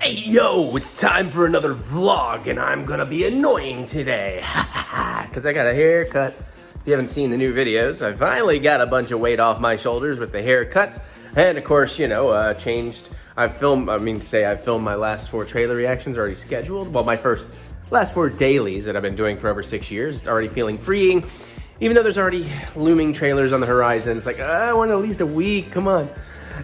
Hey yo, it's time for another vlog and I'm gonna be annoying today. Because I got a haircut. If you haven't seen the new videos, I finally got a bunch of weight off my shoulders with the haircuts. And of course, changed. I've filmed my last 4 trailer reactions already scheduled. Well, my last 4 dailies that I've been doing for over 6 years, already feeling freeing. Even though there's already looming trailers on the horizon, it's like, I want at least a week, come on.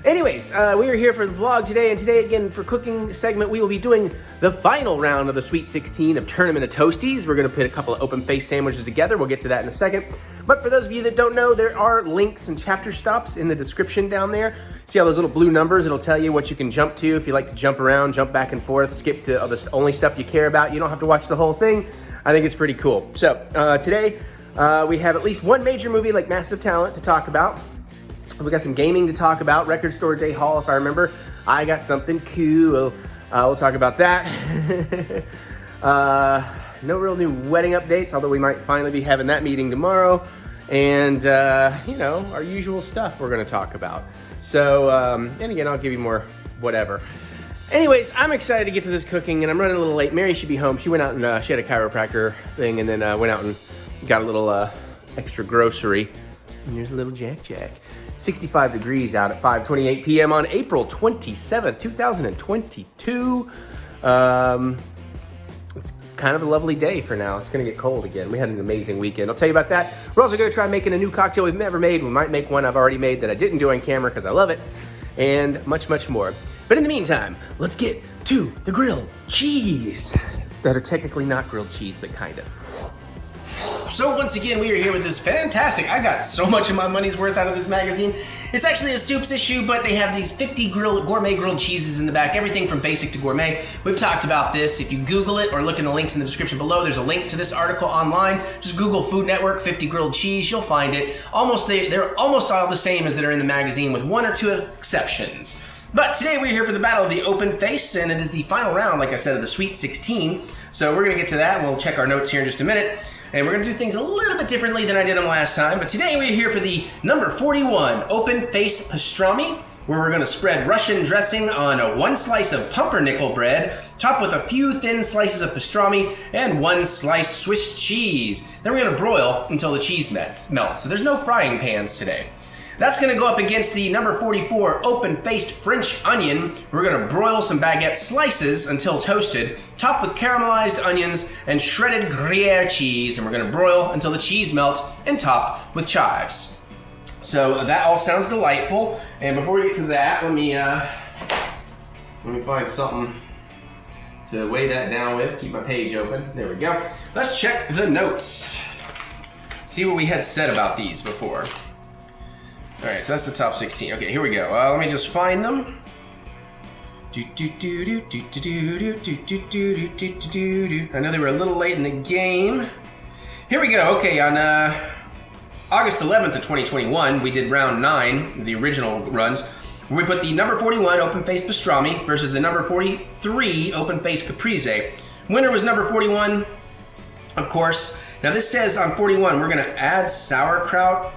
Anyways, we are here for the vlog today, and today again for cooking segment, we will be doing the final round of the Sweet 16 of Tournament of Toasties. We're gonna put a couple of open face sandwiches together. We'll get to that in a second. But for those of you that don't know, there are links and chapter stops in the description down there. See all those little blue numbers? It'll tell you what you can jump to if you like to jump around, jump back and forth, skip to the only stuff you care about. You don't have to watch the whole thing. I think it's pretty cool. So today we have at least one major movie like Massive Talent to talk about. We got some gaming to talk about, Record Store Day Haul, if I remember. I got something cool. We'll talk about that. No real new wedding updates, although we might finally be having that meeting tomorrow. And, our usual stuff we're gonna talk about. So, and again, I'll give you more whatever. Anyways, I'm excited to get to this cooking, and I'm running a little late. Mary should be home. She went out and she had a chiropractor thing, and then went out and got a little extra grocery. And here's a little Jack. 65 degrees out at 5:28 p.m. on April 27th, 2022. It's kind of a lovely day for now. It's gonna get cold again. We had an amazing weekend. I'll tell you about that. We're also gonna try making a new cocktail we've never made. We might make one I've already made that I didn't do on camera because I love it, and much, much more. But in the meantime, let's get to the grilled cheese that are technically not grilled cheese, but kind of. So once again, we are here with this fantastic, I got so much of my money's worth out of this magazine. It's actually a soups issue, but they have these 50 gourmet grilled cheeses in the back, everything from basic to gourmet. We've talked about this. If you Google it or look in the links in the description below, there's a link to this article online. Just Google Food Network 50 grilled cheese, you'll find it. They're almost all the same as that are in the magazine with 1 or 2 exceptions. But today we're here for the Battle of the Open Face, and it is the final round, like I said, of the Sweet 16. So we're gonna get to that, and we'll check our notes here in just a minute. And we're gonna do things a little bit differently than I did them last time, but today we're here for the number 41 Open Face Pastrami, where we're gonna spread Russian dressing on 1 slice of pumpernickel bread, topped with a few thin slices of pastrami, and 1 slice Swiss cheese. Then we're gonna broil until the cheese melts. So there's no frying pans today. That's gonna go up against the number 44 open-faced French onion. We're gonna broil some baguette slices until toasted, topped with caramelized onions and shredded Gruyere cheese, and we're gonna broil until the cheese melts and topped with chives. So that all sounds delightful. And before we get to that, let me find something to weigh that down with. Keep my page open. There we go. Let's check the notes. See what we had said about these before. All right, so that's the top 16. Okay, here we go. Let me just find them. I know they were a little late in the game. Here we go. Okay, on August 11th of 2021, we did round 9, the original runs, where we put the number 41 open-faced pastrami versus the number 43 open-faced caprese. Winner was number 41, of course. Now this says on 41, we're gonna add sauerkraut.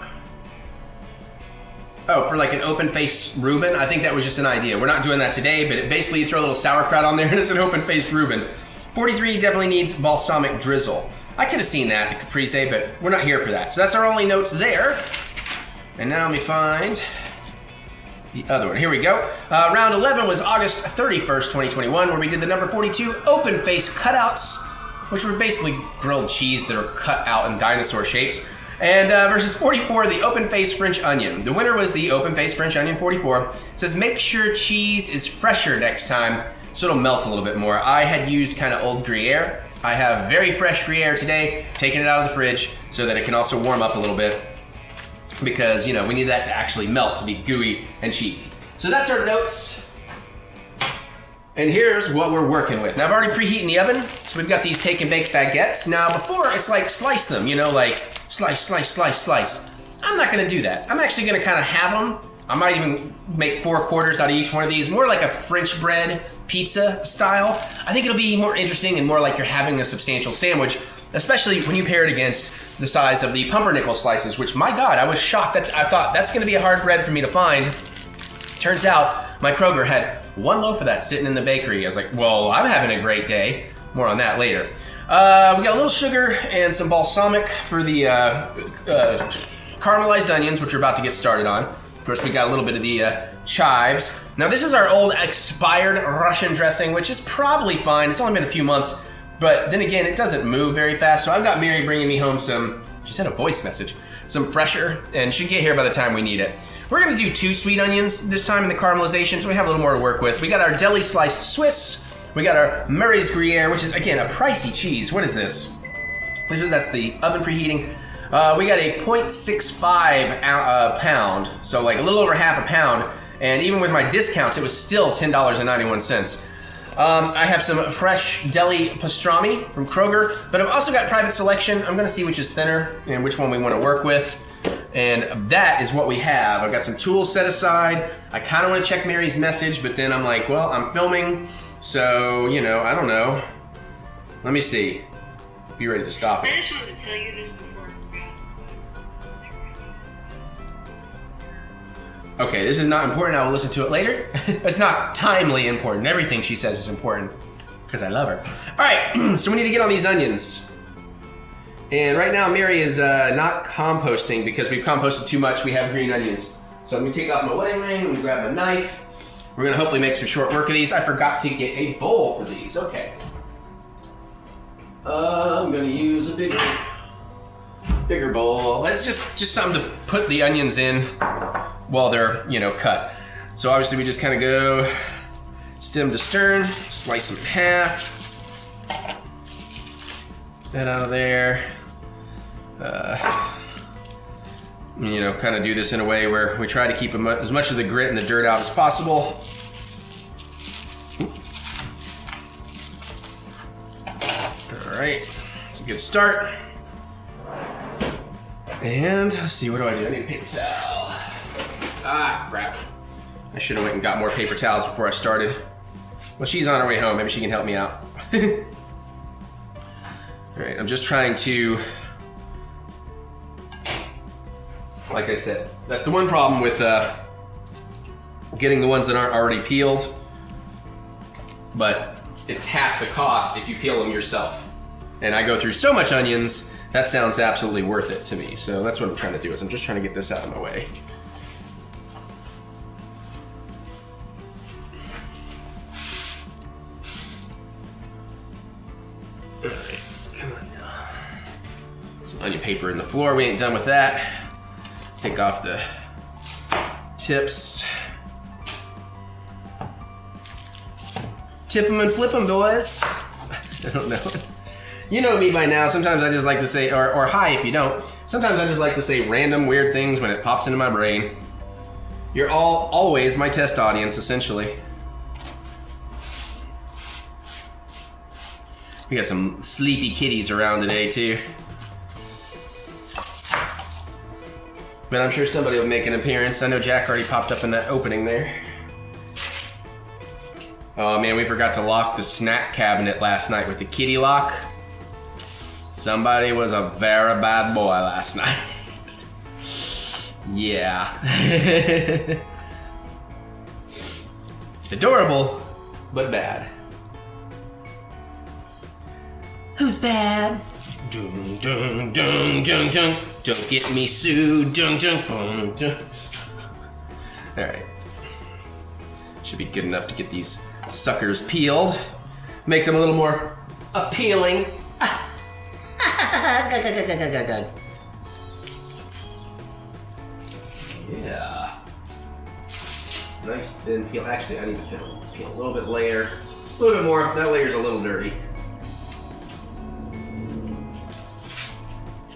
Oh, for like an open-faced Reuben? I think that was just an idea. We're not doing that today, but basically you throw a little sauerkraut on there and it's an open-faced Reuben. 43 definitely needs balsamic drizzle. I could have seen that, the caprese, but we're not here for that. So that's our only notes there. And now let me find the other one. Here we go. Round 11 was August 31st, 2021, where we did the number 42 open-faced cutouts, which were basically grilled cheese that are cut out in dinosaur shapes. And versus 44, the open-faced French onion. The winner was the open-faced French onion 44. It says make sure cheese is fresher next time so it'll melt a little bit more. I had used kind of old Gruyere. I have very fresh Gruyere today, taking it out of the fridge so that it can also warm up a little bit because, we need that to actually melt to be gooey and cheesy. So that's our notes. And here's what we're working with. Now I've already preheated the oven, so we've got these take and bake baguettes. Now before, it's like slice them, like slice, slice, slice, slice. I'm not gonna do that. I'm actually gonna kind of have them. I might even make 4 quarters out of each one of these, more like a French bread pizza style. I think it'll be more interesting and more like you're having a substantial sandwich, especially when you pair it against the size of the pumpernickel slices, which, my God, I was shocked that I thought that's gonna be a hard bread for me to find. Turns out my Kroger had 1 loaf of that sitting in the bakery. I was like, well, I'm having a great day. More on that later. We got a little sugar and some balsamic for the caramelized onions, which we're about to get started on. Of course, we got a little bit of the chives. Now, this is our old expired Russian dressing, which is probably fine. It's only been a few months, but then again, it doesn't move very fast. So I've got Mary bringing me home some, she sent a voice message, some fresher, and should get here by the time we need it. We're gonna do 2 sweet onions this time in the caramelization, so we have a little more to work with. We got our deli sliced Swiss. We got our Murray's Gruyere, which is, again, a pricey cheese. What is this? That's the oven preheating. We got a 0.65 pound, so like a little over half a pound. And even with my discounts, it was still $10.91. I have some fresh deli pastrami from Kroger, but I've also got private selection. I'm gonna see which is thinner and which one we wanna work with. And that is what we have. I've got some tools set aside. I kind of want to check Mary's message, but then I'm like, well, I'm filming, so, you know, I don't know. Let me see. Be ready to stop it. I just wanted to tell you this before. Okay, this is not important. I will listen to it later. It's not timely important. Everything she says is important because I love her. All right, so we need to get on these onions. And right now, Mary is not composting because we've composted too much. We have green onions. So let me take off my wedding ring. Let me grab my knife. We're gonna hopefully make some short work of these. I forgot to get a bowl for these. Okay. I'm gonna use a bigger bowl. It's just something to put the onions in while they're, you know, cut. So obviously we just kind of go stem to stern, slice them in half. That out of there. You know, kind of do this in a way where we try to keep as much of the grit and the dirt out as possible. All right, that's a good start. And let's see, what do? I need a paper towel. Ah, crap. I should have went and got more paper towels before I started. Well, she's on her way home. Maybe she can help me out. All right, I'm just trying to, like I said, that's the one problem with getting the ones that aren't already peeled, but it's half the cost if you peel them yourself. And I go through so much onions, that sounds absolutely worth it to me. So that's what I'm trying to do, is I'm just trying to get this out of my way. All right. Come on now. Some onion paper in the floor. We ain't done with that. Take off the tips. Tip them and flip them, boys. I don't know. You know me by now. Sometimes I just like to say, or hi if you don't. Sometimes I just like to say random weird things when it pops into my brain. You're always my test audience, essentially. We got some sleepy kitties around today, too. But I'm sure somebody will make an appearance. I know Jack already popped up in that opening there. Oh man, we forgot to lock the snack cabinet last night with the kitty lock. Somebody was a very bad boy last night. Yeah. Adorable, but bad. Who's bad? Dun, dun, dun, dun, dun. Don't get me sued. Dun, dun, dun, dun. All right. Should be good enough to get these suckers peeled. Make them a little more appealing. Yeah. Nice thin peel. Actually, I need to peel a little bit layer. A little bit more. That layer's a little dirty.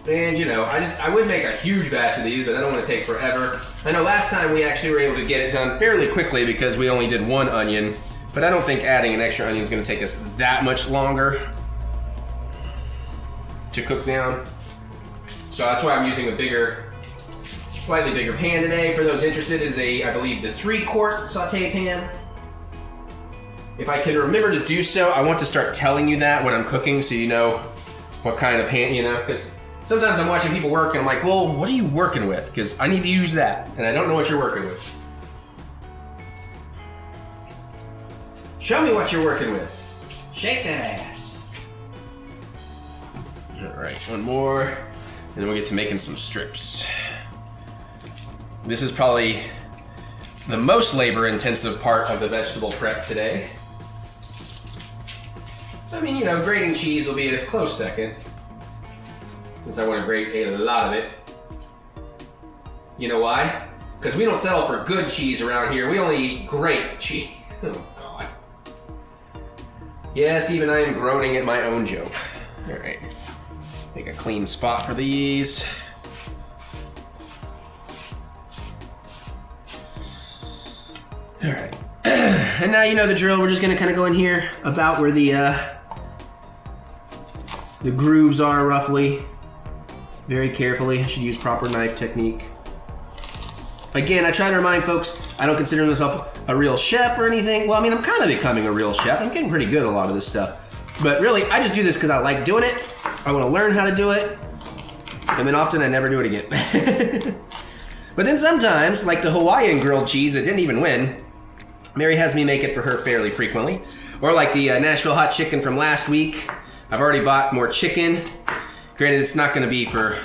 And you know, I would make a huge batch of these, but I don't want to take forever. I know last time we actually were able to get it done fairly quickly because we only did 1 onion, but I don't think adding an extra onion is going to take us that much longer to cook down. So that's why I'm using a slightly bigger pan today. For those interested, is I believe the 3-quart saute pan. If I can remember to do so, I want to start telling you that when I'm cooking, so you know what kind of pan, you know, because sometimes I'm watching people work and I'm like, well, what are you working with? Because I need to use that, and I don't know what you're working with. Show me what you're working with. Shake that ass. All right, one more, and then we'll get to making some strips. This is probably the most labor-intensive part of the vegetable prep today. I mean, you know, grating cheese will be a close second, since I want to grate a lot of it. You know why? Because we don't settle for good cheese around here. We only eat great cheese. Oh, God. Yes, even I am groaning at my own joke. All right. Make a clean spot for these. All right. And now you know the drill. We're just gonna kind of go in here about where the grooves are roughly. Very carefully. I should use proper knife technique. Again, I try to remind folks, I don't consider myself a real chef or anything. Well, I mean, I'm kind of becoming a real chef. I'm getting pretty good at a lot of this stuff. But really, I just do this because I like doing it. I want to learn how to do it. And then often I never do it again. But then sometimes, like the Hawaiian grilled cheese that didn't even win, Mary has me make it for her fairly frequently. Or like the Nashville hot chicken from last week. I've already bought more chicken. Granted, it's not going to be for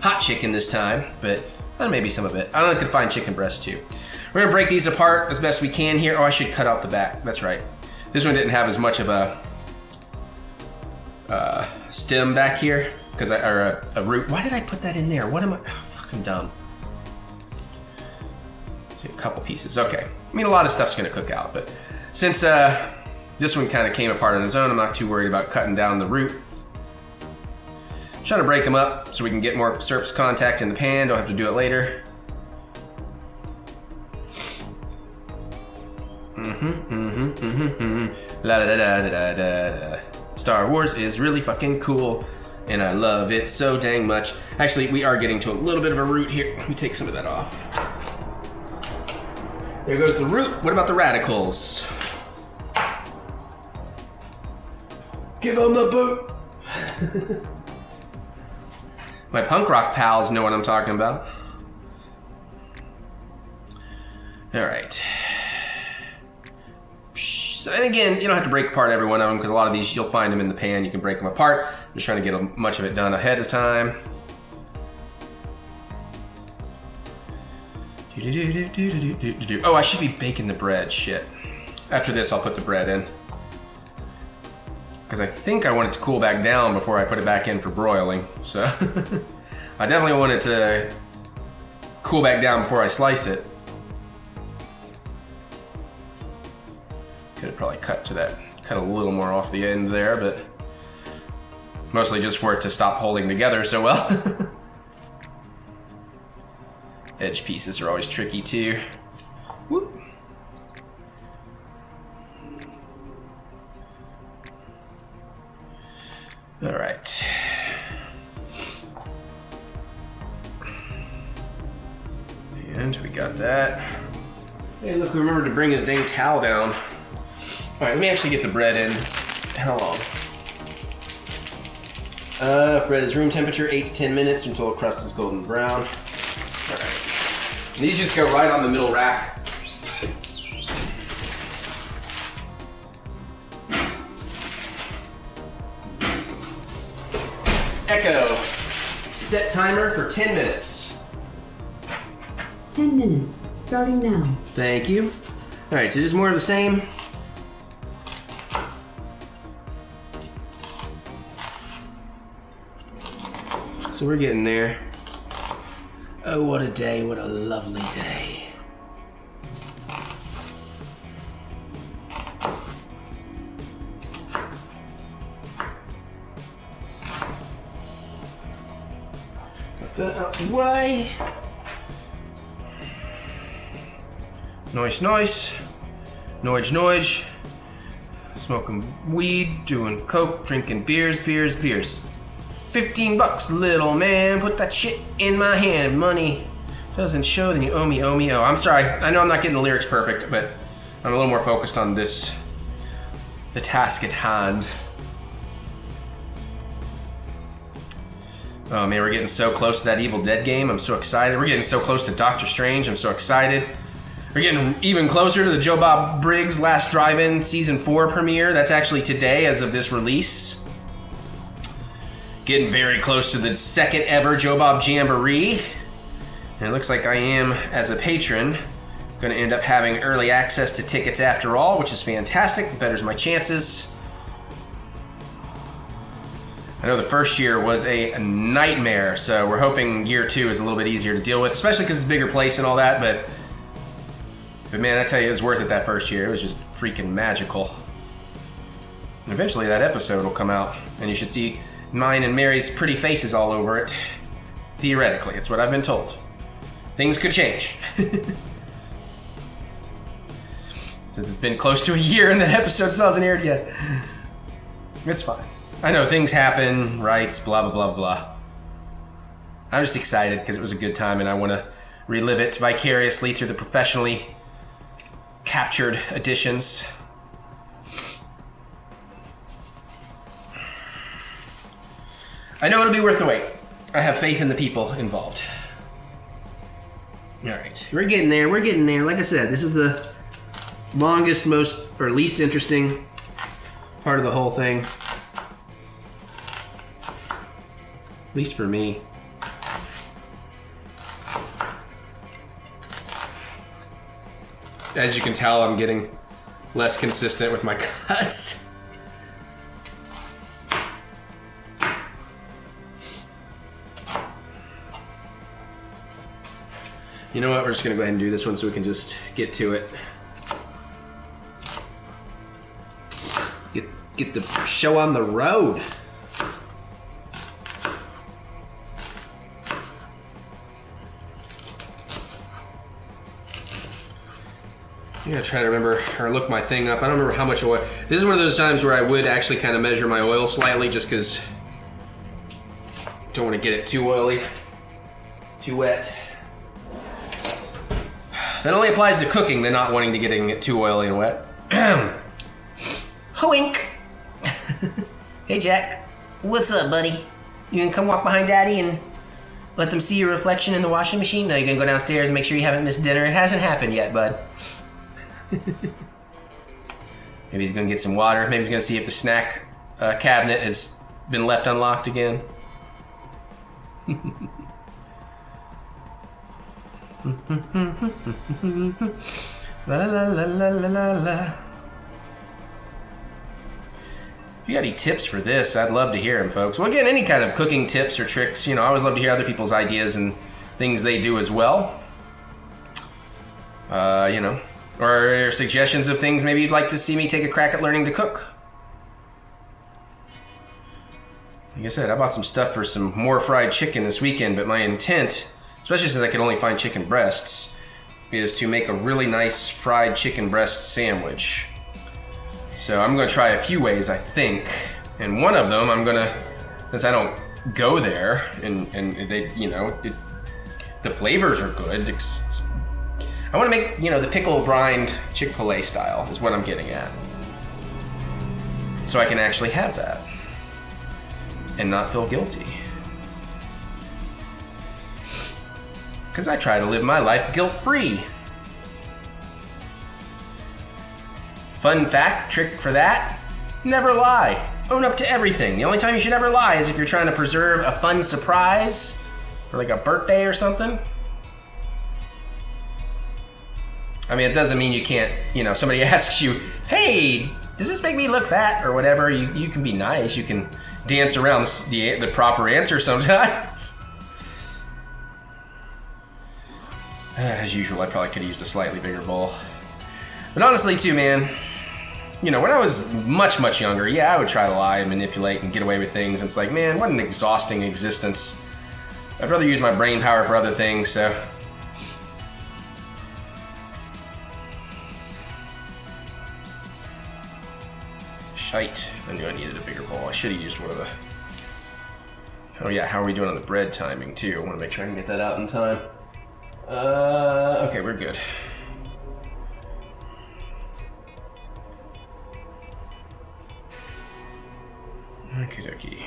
hot chicken this time, but maybe some of it. I could find chicken breast too. We're gonna break these apart as best we can here. Oh, I should cut out the back. That's right. This one didn't have as much of a stem back here, or a root. Why did I put that in there? What am I? Oh, fucking dumb. A couple pieces. Okay. I mean, a lot of stuff's gonna cook out, but since this one kind of came apart on its own, I'm not too worried about cutting down the root. Trying to break them up so we can get more surface contact in the pan. Don't have to do it later. La da da da da da. Star Wars is really fucking cool, and I love it so dang much. Actually, we are getting to a little bit of a root here. Let me take some of that off. There goes the root. What about the radicals? Give them the boot. My punk rock pals know what I'm talking about. All right. So, and again, you don't have to break apart every one of them because a lot of these, you'll find them in the pan. You can break them apart. I'm just trying to get much of it done ahead of time. Oh, I should be baking the bread. Shit. After this, I'll put the bread in. Because I think I want it to cool back down before I put it back in for broiling. So I definitely want it to cool back down before I slice it. Could have probably cut a little more off the end there, but mostly just for it to stop holding together so well. Edge pieces are always tricky too. Whoop. All right. And we got that. Hey, look, we remembered to bring his dang towel down. All right, let me actually get the bread in. How long? Bread is room temperature, 8 to 10 minutes until the crust is golden brown. All right. These just go right on the middle rack. Echo. Set timer for 10 minutes. 10 minutes, starting now. Thank you. All right, so just more of the same. So we're getting there. Oh, what a day, what a lovely day. Got that out the way. Noise, noise. Noise, noise. Smoking weed, doing coke, drinking beers, beers, beers. $15, little man. Put that shit in my hand. Money doesn't show, then you owe me, owe me, oh. I'm sorry. I know I'm not getting the lyrics perfect, but I'm a little more focused on this, the task at hand. Oh man, we're getting so close to that Evil Dead game. I'm so excited. We're getting so close to Doctor Strange. I'm so excited. We're getting even closer to the Joe Bob Briggs Last Drive-In Season 4 premiere. That's actually today as of this release. Getting very close to the second ever Joe Bob Jamboree. And it looks like I am, as a patron, going to end up having early access to tickets after all, which is fantastic. It betters my chances. I know the first year was a nightmare, so we're hoping year 2 is a little bit easier to deal with, especially because it's a bigger place and all that, but man, I tell you, it was worth it that first year. It was just freaking magical. And eventually that episode will come out, and you should see mine and Mary's pretty faces all over it. Theoretically, it's what I've been told. Things could change. Since it's been close to a year and the episode still hasn't aired yet. It's fine. I know things happen, rights, blah, blah, blah, blah. I'm just excited because it was a good time and I want to relive it vicariously through the professionally captured editions. I know it'll be worth the wait. I have faith in the people involved. All right, we're getting there. We're getting there. Like I said, this is the longest, most, or least interesting part of the whole thing. At least for me. As you can tell, I'm getting less consistent with my cuts. You know what? We're just gonna go ahead and do this one so we can just get to it. Get the show on the road. I gotta try to remember, or look my thing up. I don't remember how much oil. This is one of those times where I would actually kind of measure my oil slightly just because I don't want to get it too oily, too wet. That only applies to cooking, then not wanting to getting it too oily and wet. Hoink! Hey Jack, what's up, buddy? You gonna come walk behind Daddy and let them see your reflection in the washing machine? No, you're gonna go downstairs and make sure you haven't missed dinner. It hasn't happened yet, bud. Maybe he's gonna get some water. Maybe he's gonna see if the snack cabinet has been left unlocked again. La la la la la la la. If you got any tips for this, I'd love to hear them, folks. Well, again, any kind of cooking tips or tricks, you know, I always love to hear other people's ideas and things they do as well. You know, or suggestions of things maybe you'd like to see me take a crack at learning to cook. Like I said, I bought some stuff for some more fried chicken this weekend, but my intent, especially since I could only find chicken breasts, is to make a really nice fried chicken breast sandwich. So I'm gonna try a few ways, I think. And one of them, I'm gonna, since I don't go there, and they, you know, the flavors are good. I wanna make, you know, the pickle brined Chick-fil-A style is what I'm getting at. So I can actually have that and not feel guilty. Because I try to live my life guilt-free. Fun fact, trick for that, never lie. Own up to everything. The only time you should ever lie is if you're trying to preserve a fun surprise for like a birthday or something. I mean, it doesn't mean you can't, you know, somebody asks you, hey, does this make me look fat or whatever? You can be nice. You can dance around the proper answer sometimes. As usual, I probably could have used a slightly bigger bowl. But honestly, too, man, you know, when I was much, much younger, yeah, I would try to lie and manipulate and get away with things. And it's like, man, what an exhausting existence. I'd rather use my brain power for other things, so. Shite. I knew I needed a bigger bowl. I should have used one of the... Oh yeah, how are we doing on the bread timing, too? I want to make sure I can get that out in time. Okay, we're good. Okie dokie.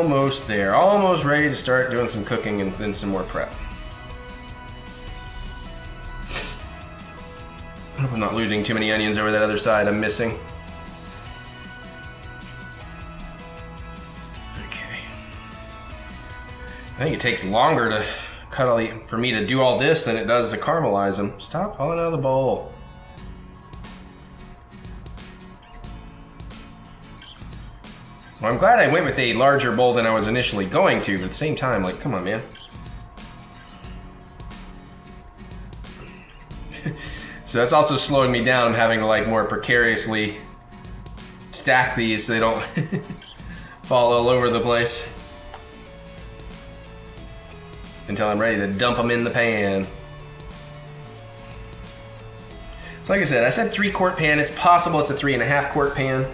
almost there. Almost ready to start doing some cooking and then some more prep. I hope I'm not losing too many onions over that other side I'm missing. Okay. I think it takes longer to cut all for me to do all this than it does to caramelize them. Stop falling out of the bowl. Well, I'm glad I went with a larger bowl than I was initially going to, but at the same time, like, come on, man. So that's also slowing me down. I'm having to like more precariously stack these so they don't fall all over the place until I'm ready to dump them in the pan. So like I said 3-quart pan. It's possible it's a 3.5-quart pan.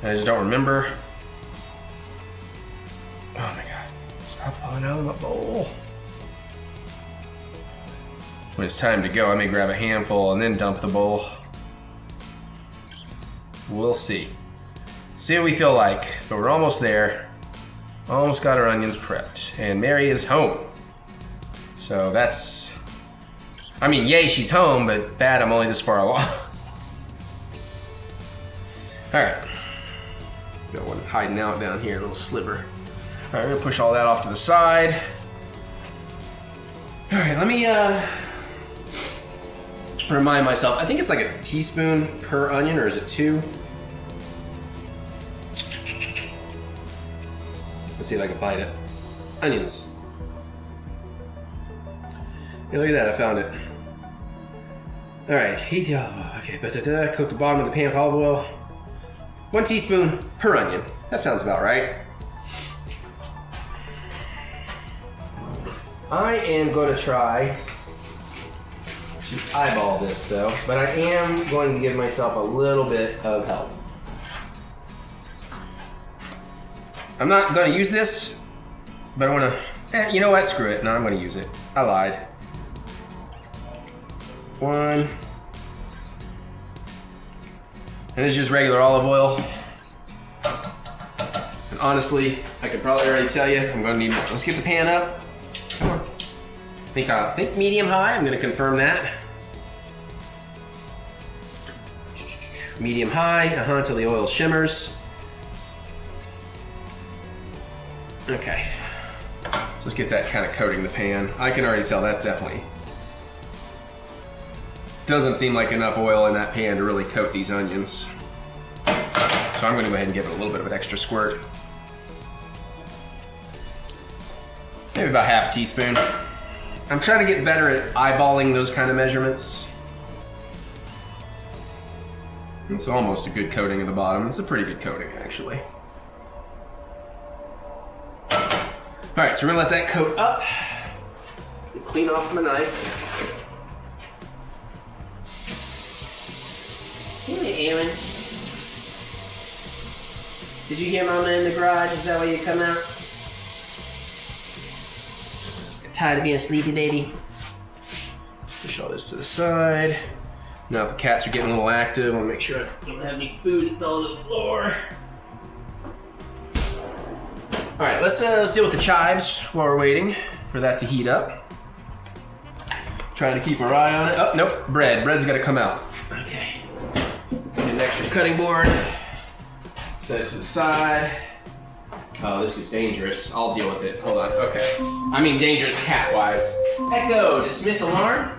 I just don't remember. Oh my God, stop falling out of my bowl. When it's time to go, I may grab a handful and then dump the bowl. We'll see. See what we feel like, but we're almost there. Almost got our onions prepped, and Mary is home. So that's, I mean, yay, she's home, but bad, I'm only this far along. All right, got one hiding out down here, a little sliver. All right, we're gonna push all that off to the side. All right, let me remind myself, I think it's like a teaspoon per onion, or is it 2? Let's see if I can find it. Onions. Hey, look at that, I found it. All right, heat the olive oil. Okay, coat the bottom of the pan with olive oil. 1 teaspoon per onion. That sounds about right. I am going to try to eyeball this though, but I am going to give myself a little bit of help. I'm not going to use this, but I want to, you know what, screw it. No, I'm going to use it. I lied. 1. And this is just regular olive oil. And honestly, I could probably already tell you, I'm going to need more. Let's get the pan up. I think medium high. I'm going to confirm that. Medium high, until the oil shimmers. Okay. So let's get that kind of coating the pan. I can already tell that definitely doesn't seem like enough oil in that pan to really coat these onions. So I'm going to go ahead and give it a little bit of an extra squirt. Maybe about half a teaspoon. I'm trying to get better at eyeballing those kind of measurements. It's almost a good coating at the bottom. It's a pretty good coating, actually. All right, so we're gonna let that coat up. Clean off my knife. Hey, Aaron. Did you hear Mama in the garage? Is that why you come out? Tired of being a sleepy baby. Push all this to the side. Now the cats are getting a little active. I want to make sure I don't have any food that fell on the floor. All right, let's deal with the chives while we're waiting for that to heat up. Trying to keep our eye on it. Oh, nope, bread. Bread's got to come out. Okay. Get an extra cutting board. Set it to the side. Oh, this is dangerous. I'll deal with it. Hold on. Okay. I mean dangerous cat-wise. Echo, dismiss alarm.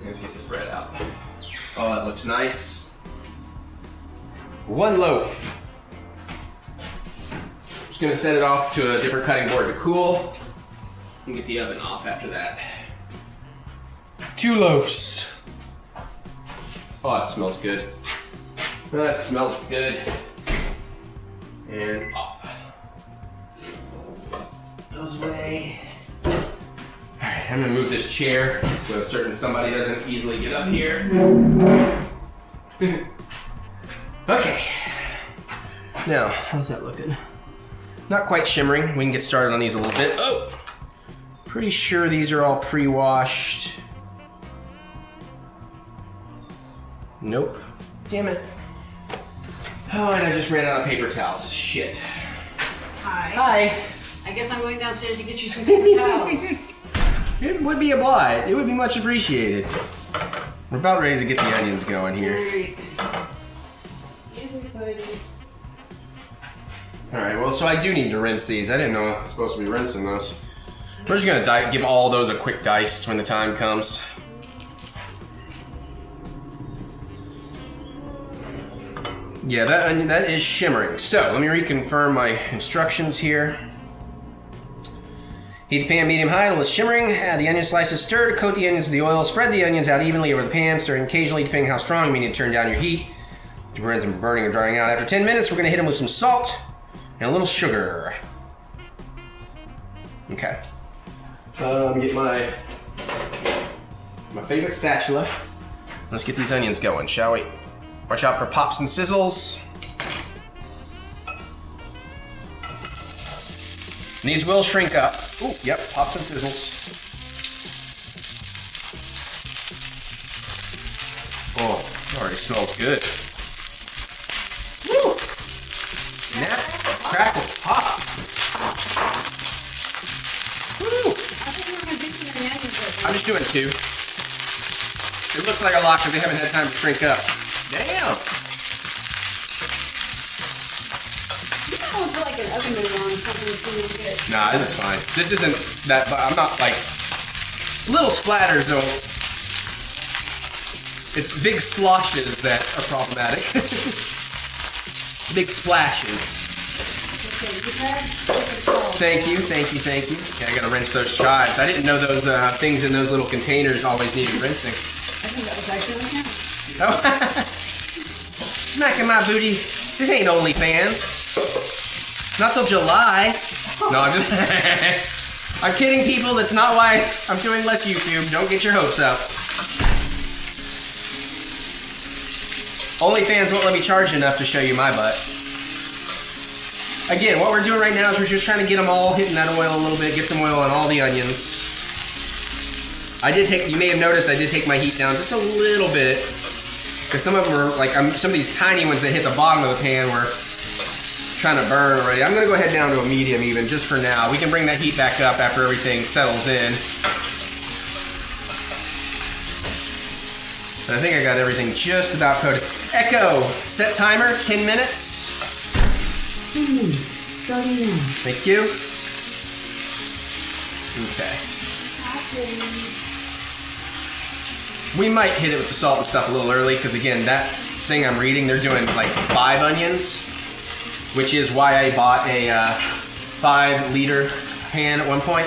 Let's get this bread out. Oh, that looks nice. 1 loaf. Just gonna set it off to a different cutting board to cool and get the oven off after that. 2 loaves. Oh, that smells good. That smells good. And off. Goes away. Alright, I'm gonna move this chair so certain somebody doesn't easily get up here. Okay. Now, how's that looking? Not quite shimmering. We can get started on these a little bit. Oh! Pretty sure these are all pre-washed. Nope. Damn it. Oh, and I just ran out of paper towels. Shit. Hi. Hi. I guess I'm going downstairs to get you some paper towels. It would be a blight. It would be much appreciated. We're about ready to get the onions going here. Alright, well, so I do need to rinse these. I didn't know I was supposed to be rinsing those. We're just gonna give all those a quick dice when the time comes. Yeah, that onion, that is shimmering. So, let me reconfirm my instructions here. Heat the pan medium-high until it's shimmering. Add the onion slices, stir to coat the onions with the oil. Spread the onions out evenly over the pan, stirring occasionally depending how strong you may need to turn down your heat to prevent them from burning or drying out. After 10 minutes, we're gonna hit them with some salt and a little sugar. Okay. Get my favorite spatula. Let's get these onions going, shall we? Watch out for pops and sizzles. And these will shrink up. Ooh, yep, pops and sizzles. Oh, it already smells good. Woo! Snap, crackle, pop. Woo! I'm just doing 2. It looks like a lot because they haven't had time to shrink up. Damn! Like an oven mitt on something that's really good. Nah, this is fine. This isn't that, but I'm not like, little splatters though. It's big sloshes that are problematic. Big splashes. Thank you, thank you, thank you. Okay, I gotta rinse those chives. I didn't know those things in those little containers always needed rinsing. I think that was actually on camera. Oh. Smacking my booty. This ain't OnlyFans. Not till July. No, I'm just... I'm kidding, people. That's not why I'm doing less YouTube. Don't get your hopes up. OnlyFans won't let me charge enough to show you my butt. Again, what we're doing right now is we're just trying to get them all hitting that oil a little bit, get some oil on all the onions. I did take, you may have noticed I did take my heat down just a little bit. Because some of them are, like, some of these tiny ones that hit the bottom of the pan were trying to burn already. I'm gonna go ahead down to a medium even, just for now. We can bring that heat back up after everything settles in. And I think I got everything just about coated. Echo, set timer, 10 minutes. 10 minutes, starting now. Thank you. Okay. We might hit it with the salt and stuff a little early, because again, that thing I'm reading, they're doing like 5 onions, which is why I bought a 5-liter pan at one point.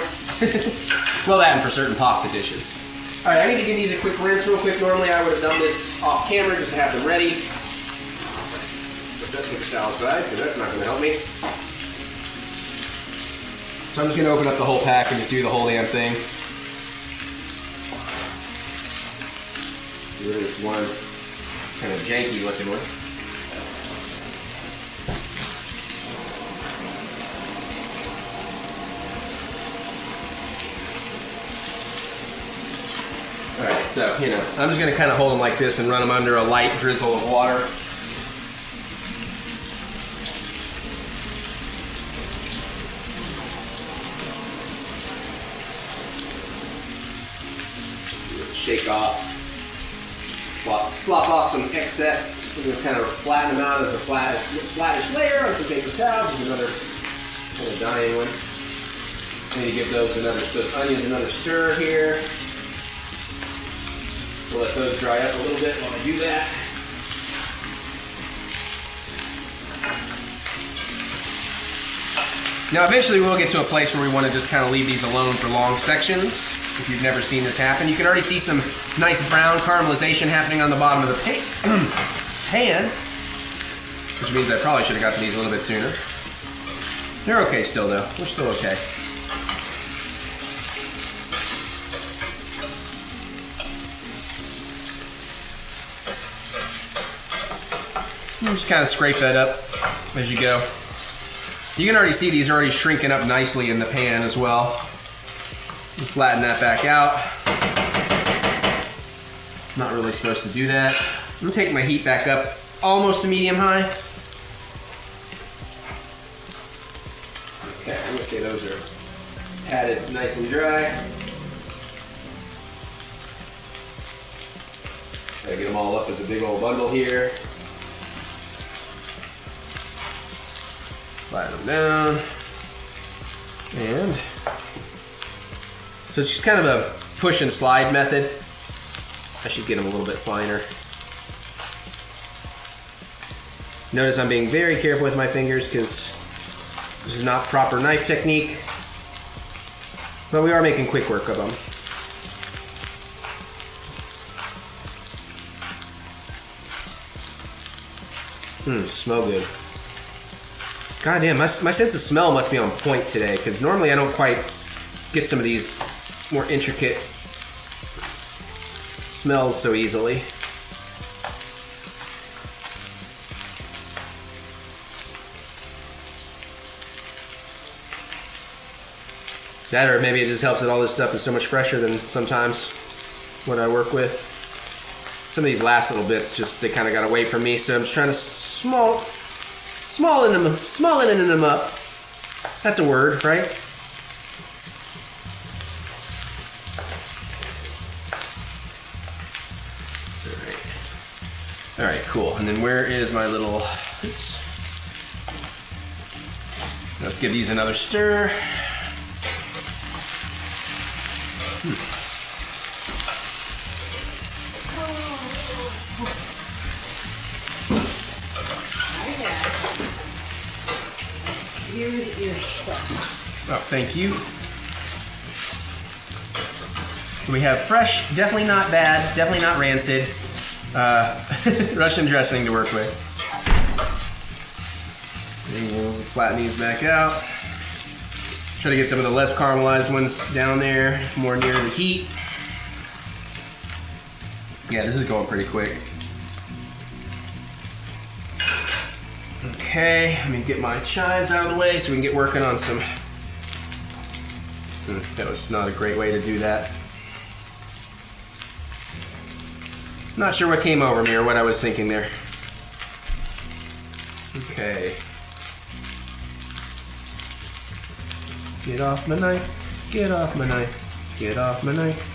Well, that and for certain pasta dishes. All right, I need to give these a quick rinse real quick. Normally I would have done this off camera just to have them ready. Put that to the towel side, because that's not going to help me. So I'm just going to open up the whole pack and just do the whole damn thing. Get rid of this one kind of janky looking one. Alright, so, you know, I'm just going to kind of hold them like this and run them under a light drizzle of water. Shake off, slop off some excess. We're going to kind of flatten them out as a flattish layer on some paper towels. There's another kind of dying one. I need to give those onions another stir here. We'll let those dry up a little bit while I do that. Now eventually we'll get to a place where we want to just kind of leave these alone for long sections. If you've never seen this happen, you can already see some nice brown caramelization happening on the bottom of the pan, which means I probably should have got to these a little bit sooner. They're okay still though, we're still okay. You just kind of scrape that up as you go. You can already see these are already shrinking up nicely in the pan as well. You flatten that back out. Not really supposed to do that. I'm gonna take my heat back up almost to medium high. Okay, those are patted nice and dry. Gotta get them all up with the big old bundle here. Slide them down. And so it's just kind of a push and slide method. I should get them a little bit finer. Notice I'm being very careful with my fingers because this is not proper knife technique. But we are making quick work of them. Smell good. God damn, my sense of smell must be on point today, because normally I don't quite get some of these more intricate smells so easily. That, or maybe it just helps that all this stuff is so much fresher than sometimes what I work with. Some of these last little bits, just they kind of got away from me, so I'm just trying to smallin them up. That's a word, right? All right, cool. And then where is my little? Oops. Let's give these another stir. Here's your stuff. Oh, thank you. So we have fresh, definitely not bad, definitely not rancid, Russian dressing to work with. And we'll flatten these back out. Try to get some of the less caramelized ones down there, more near the heat. Yeah, this is going pretty quick. Okay, let me get my chives out of the way so we can get working on some. That was not a great way to do that. Not sure what came over me or what I was thinking there. Okay. Get off my knife, get off my knife, get off my knife.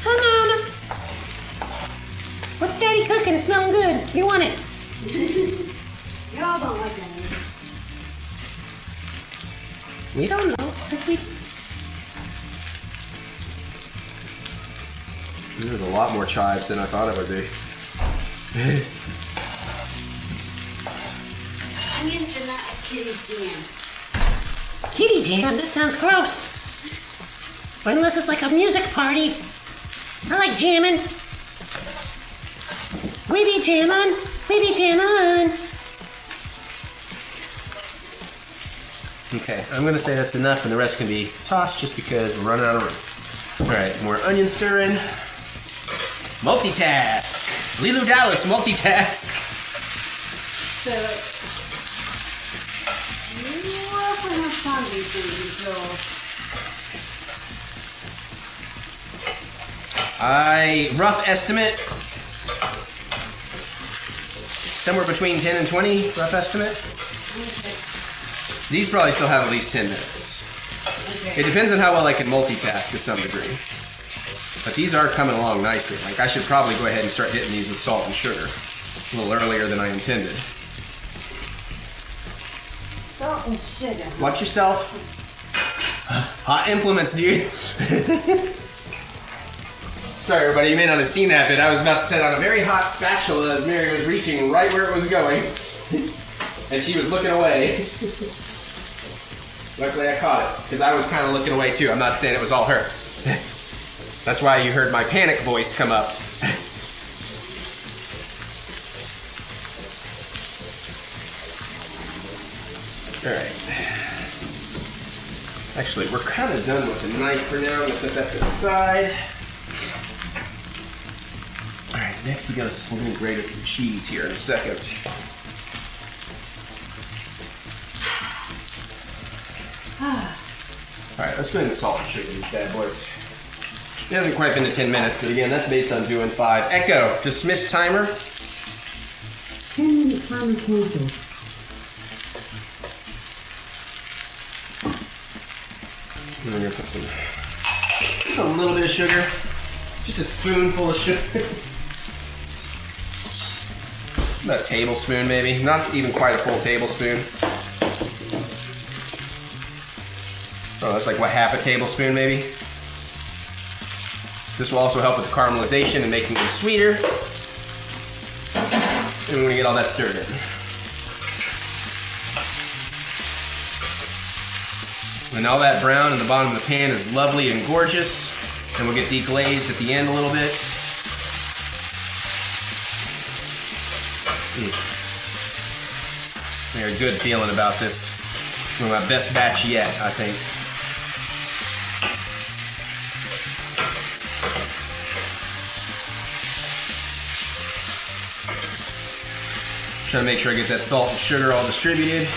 Hi, Mama. What's Daddy cooking? It's smelling good. You want it? Y'all don't like that. We don't know. There's a lot more chives than I thought it would be. Onions are not a kitty jam. Kitty jam? That sounds gross. Unless it's like a music party. I like jamming. We be jammin', we be jammin'. Okay, I'm gonna say that's enough and the rest can be tossed just because we're running out of room. All right, more onion stirring. Multitask. Lilu Dallas, multitask. So, you often have fun these things until Rough estimate, somewhere between 10 and 20, rough estimate. These probably still have at least 10 minutes. It depends on how well I can multitask to some degree. But these are coming along nicely. Like I should probably go ahead and start hitting these with salt and sugar a little earlier than I intended. salt and sugar. Watch yourself. Hot implements, dude. Sorry everybody, you may not have seen that, but I was about to set on a very hot spatula as Mary was reaching right where it was going. And she was looking away. Luckily I caught it, because I was kind of looking away too. I'm not saying it was all her. That's why you heard my panic voice come up. All right. Actually, we're kind of done with the knife for now. I'm gonna set that to the side. All right, next we're gonna grate us some cheese here in a second. All right, let's go ahead and salt and sugar these bad boys. It hasn't quite been to 10 minutes, but again, that's based on doing 5. Echo, dismiss timer. 10-minute timer canceled. And we're gonna put some, just a little bit of sugar. Just a spoonful of sugar. About a tablespoon maybe, not even quite a full tablespoon. Oh, that's like what, half a tablespoon maybe? This will also help with the caramelization and making them sweeter. And we're gonna get all that stirred in. When all that brown in the bottom of the pan is lovely and gorgeous, and we'll get deglazed at the end a little bit. I got a good feeling about this. One of my best batch yet, I think. Trying to make sure I get that salt and sugar all distributed.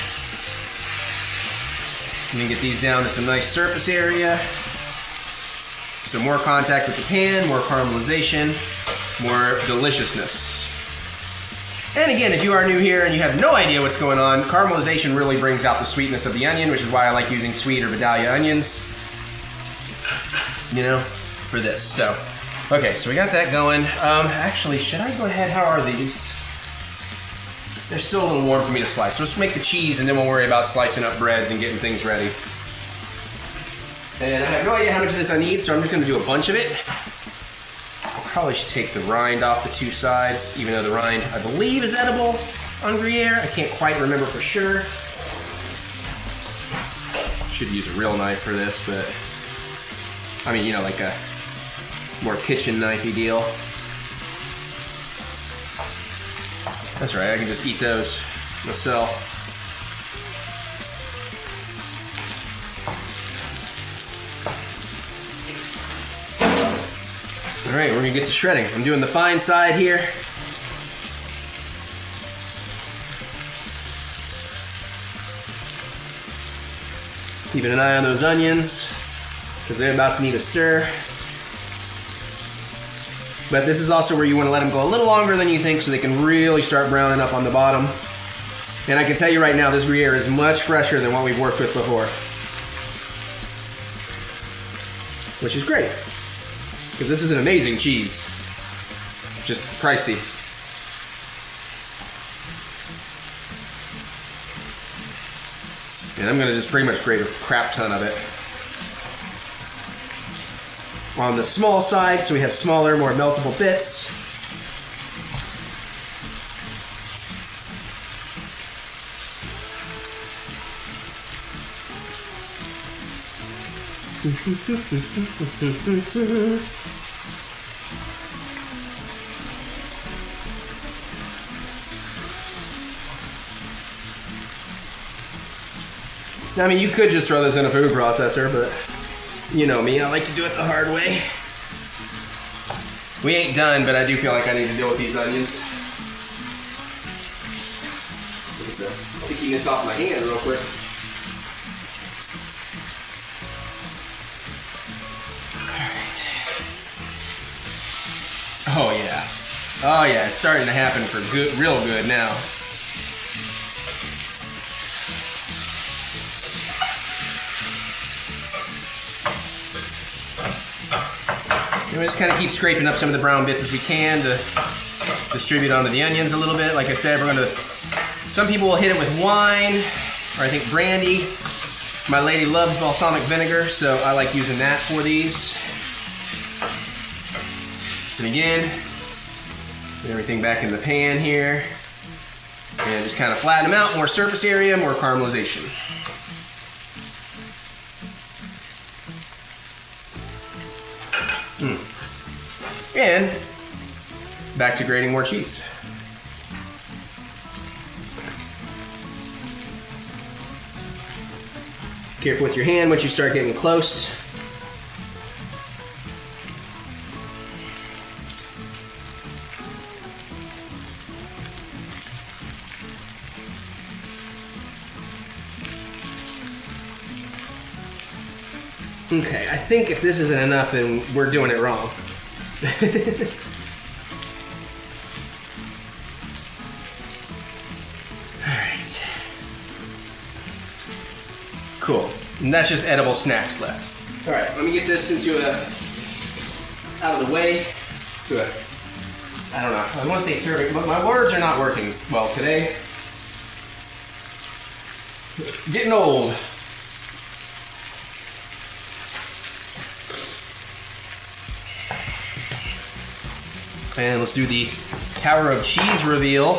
And then get these down to some nice surface area. So more contact with the pan, more caramelization, more deliciousness. And again, if you are new here and you have no idea what's going on, caramelization really brings out the sweetness of the onion, which is why I like using sweet or Vidalia onions, you know, for this. So, okay, so we got that going. Actually, should I go ahead? How are these? They're still a little warm for me to slice. So let's make the cheese and then we'll worry about slicing up breads and getting things ready. And I have no idea how much of this I need, so I'm just gonna do a bunch of it. I probably should take the rind off the two sides, even though the rind, I believe, is edible on Gruyere. I can't quite remember for sure. Should use a real knife for this, but I mean, you know, like a more kitchen knifey deal. That's right, I can just eat those myself. All right, we're gonna get to shredding. I'm doing the fine side here. Keeping an eye on those onions, because they're about to need a stir. But this is also where you want to let them go a little longer than you think so they can really start browning up on the bottom. And I can tell you right now, this Gruyere is much fresher than what we've worked with before. Which is great, because this is an amazing cheese. Just pricey. And I'm gonna just pretty much grate a crap ton of it. On the small side, so we have smaller, more meltable bits. I mean, you could just throw this in a food processor, but you know me, I like to do it the hard way. We ain't done, but I do feel like I need to deal with these onions. Get the stickiness off my hand real quick. All right. Oh yeah. Oh yeah, it's starting to happen for good, real good now. And we just kind of keep scraping up some of the brown bits as we can to distribute onto the onions a little bit. Like I said, we're gonna, some people will hit it with wine, or I think brandy. My lady loves balsamic vinegar, so I like using that for these. And again, put everything back in the pan here. And just kind of flatten them out, more surface area, more caramelization. And back to grating more cheese. Careful with your hand once you start getting close. Okay, I think if this isn't enough, then we're doing it wrong. Alright. Cool. And that's just edible snacks left. Alright, let me get this into out of the way. To a, I don't know, I want to say serving, but my words are not working well today. Getting old. And let's do the Tower of Cheese reveal.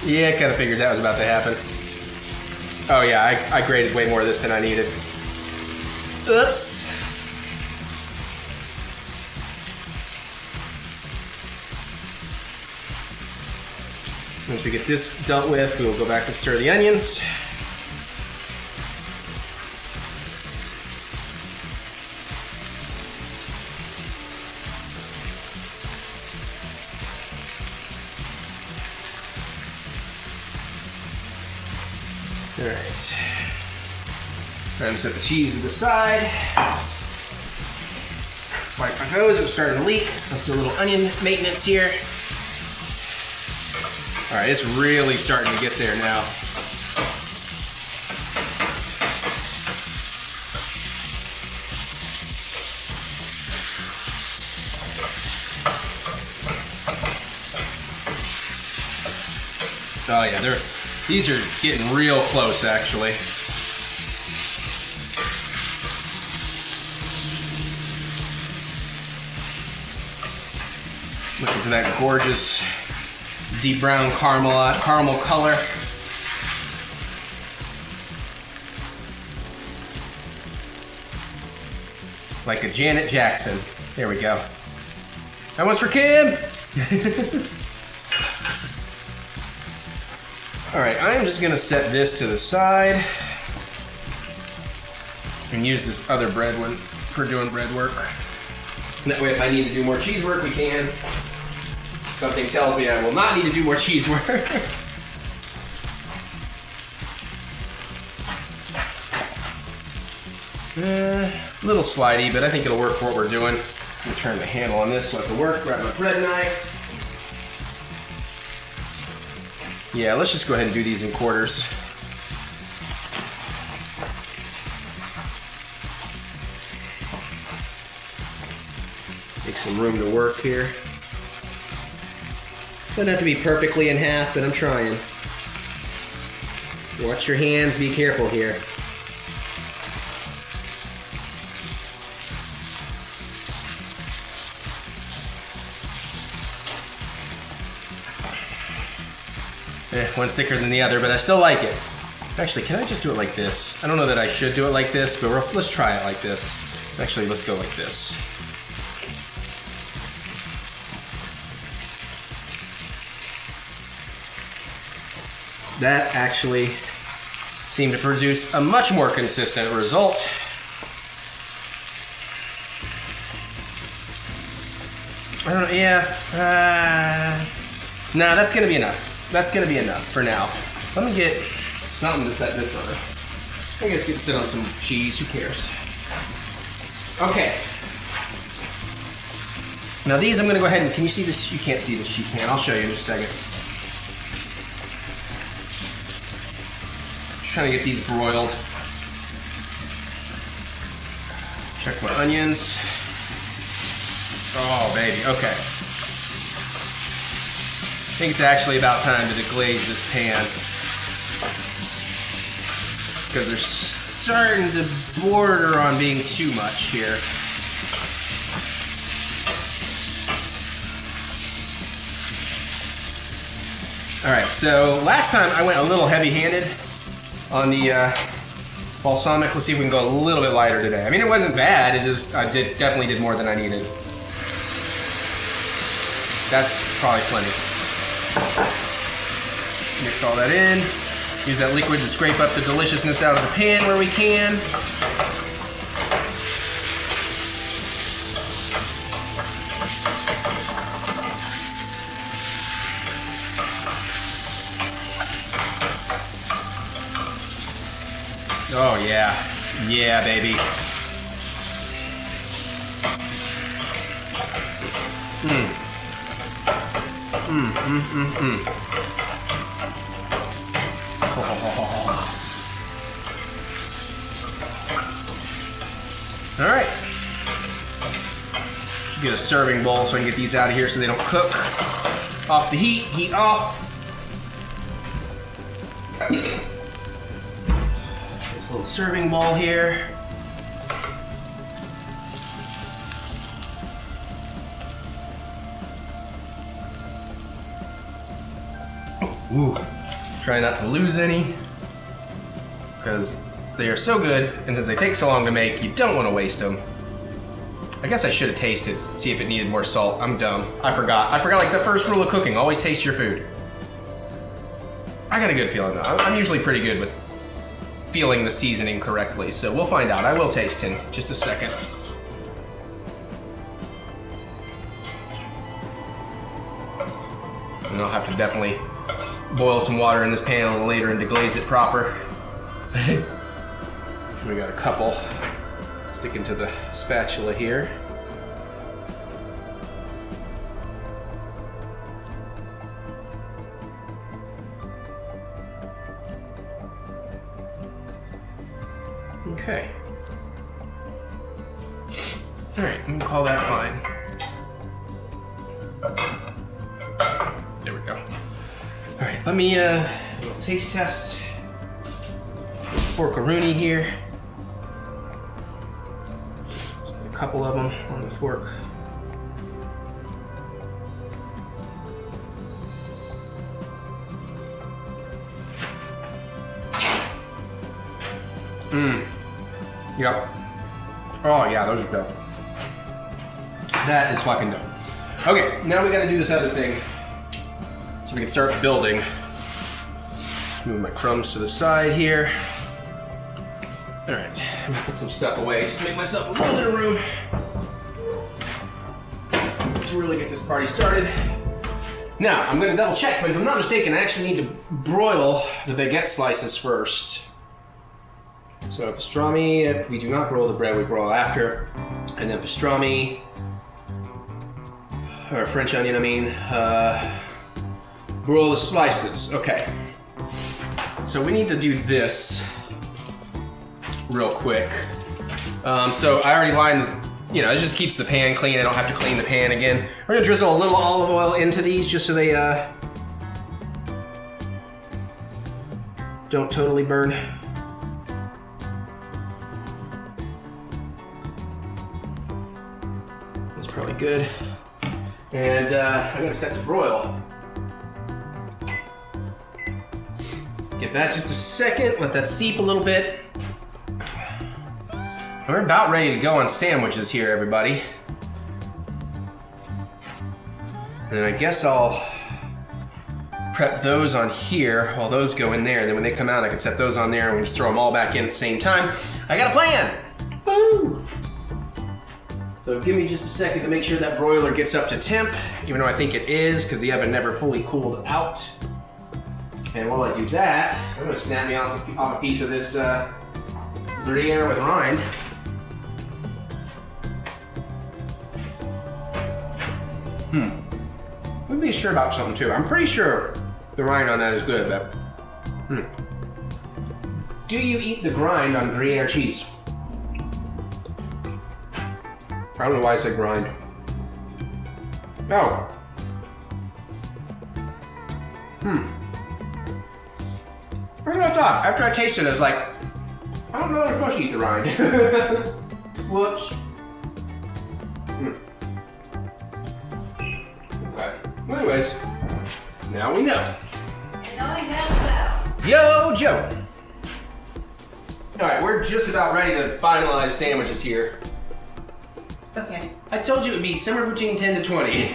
Yeah, I kind of figured that was about to happen. Oh yeah, I grated way more of this than I needed. Oops. Once we get this dealt with, we will go back and stir the onions. All right. Time to set the cheese to the side. Wipe my hose, it was starting to leak. Let's do a little onion maintenance here. All right, it's really starting to get there now. Oh yeah, these are getting real close actually. Looking for that gorgeous deep brown caramel color. Like a Janet Jackson. There we go. That one's for Kim! Alright, I'm just gonna set this to the side and use this other bread one for doing bread work. And that way if I need to do more cheese work, we can. Something tells me I will not need to do more cheese work. A little slidey, but I think it'll work for what we're doing. Let me turn the handle on this so I can work, grab my bread knife. Yeah, let's just go ahead and do these in quarters. Make some room to work here. Doesn't have to be perfectly in half, but I'm trying. Watch your hands, be careful here. One's thicker than the other, but I still like it. Actually, can I just do it like this? I don't know that I should do it like this, but let's try it like this. Actually, let's go like this. That actually seemed to produce a much more consistent result. I don't know, yeah. Nah, that's gonna be enough. That's gonna be enough for now. Let me get something to set this on. I guess get to sit on some cheese, who cares? Okay. Now these I'm gonna go ahead and, can you see this? You can't see this, you can. I'll show you in just a second. Just trying to get these broiled. Check my onions. Oh baby, okay. I think it's actually about time to deglaze this pan because they're starting to border on being too much here. All right, so last time I went a little heavy-handed on the balsamic. Let's see if we can go a little bit lighter today. I mean, it wasn't bad. It just definitely did more than I needed. That's probably plenty. Mix all that in. Use that liquid to scrape up the deliciousness out of the pan where we can. Oh yeah. Yeah, baby. All right. Get a serving bowl so I can get these out of here so they don't cook. Off the heat, heat off. This little serving bowl here. Ooh, try not to lose any because they are so good, and since they take so long to make, you don't want to waste them. I guess I should have tasted, see if it needed more salt. I'm dumb. I forgot like the first rule of cooking, always taste your food. I got a good feeling though. I'm usually pretty good with feeling the seasoning correctly, so we'll find out. I will taste in just a second. And I'll have to definitely boil some water in this pan a little later and deglaze it proper. We got a couple sticking to the spatula here. Okay. All right, I'm gonna call that fine. There we go. All right, let me a little taste test. Forkaroonie here. Just get a couple of them on the fork. Yep. Oh yeah, those are dope. That is fucking dope. Okay, now we gotta do this other thing so we can start building. Move my crumbs to the side here. All right, I'm gonna put some stuff away just to make myself a little bit of room to really get this party started. Now, I'm gonna double check, but if I'm not mistaken, I actually need to broil the baguette slices first. So pastrami, we do not broil the bread, we broil after. And then pastrami, or French onion, I mean, broil the slices, okay. So we need to do this real quick. So I already lined, it just keeps the pan clean. I don't have to clean the pan again. We're gonna drizzle a little olive oil into these just so they don't totally burn. That's probably good. And I'm gonna set to broil. Give that just a second, let that seep a little bit. We're about ready to go on sandwiches here, everybody. And then I guess I'll prep those on here while those go in there. And then when they come out, I can set those on there and we just throw them all back in at the same time. I got a plan! Woo! So give me just a second to make sure that broiler gets up to temp, even though I think it is, because the oven never fully cooled out. And while I do that, I'm gonna snap me off a piece of this Gruyere with rind. Let me be sure about something too. I'm pretty sure the rind on that is good, but do you eat the grind on Gruyere cheese? I don't know why I said grind. Oh. That's what I thought. After I tasted it, I was like, I don't know if I'm supposed to eat the rind. Whoops. Okay. Well, anyways, now we know. It always has well. Yo, Joe. All right, we're just about ready to finalize sandwiches here. Okay. I told you it would be somewhere between 10 to 20.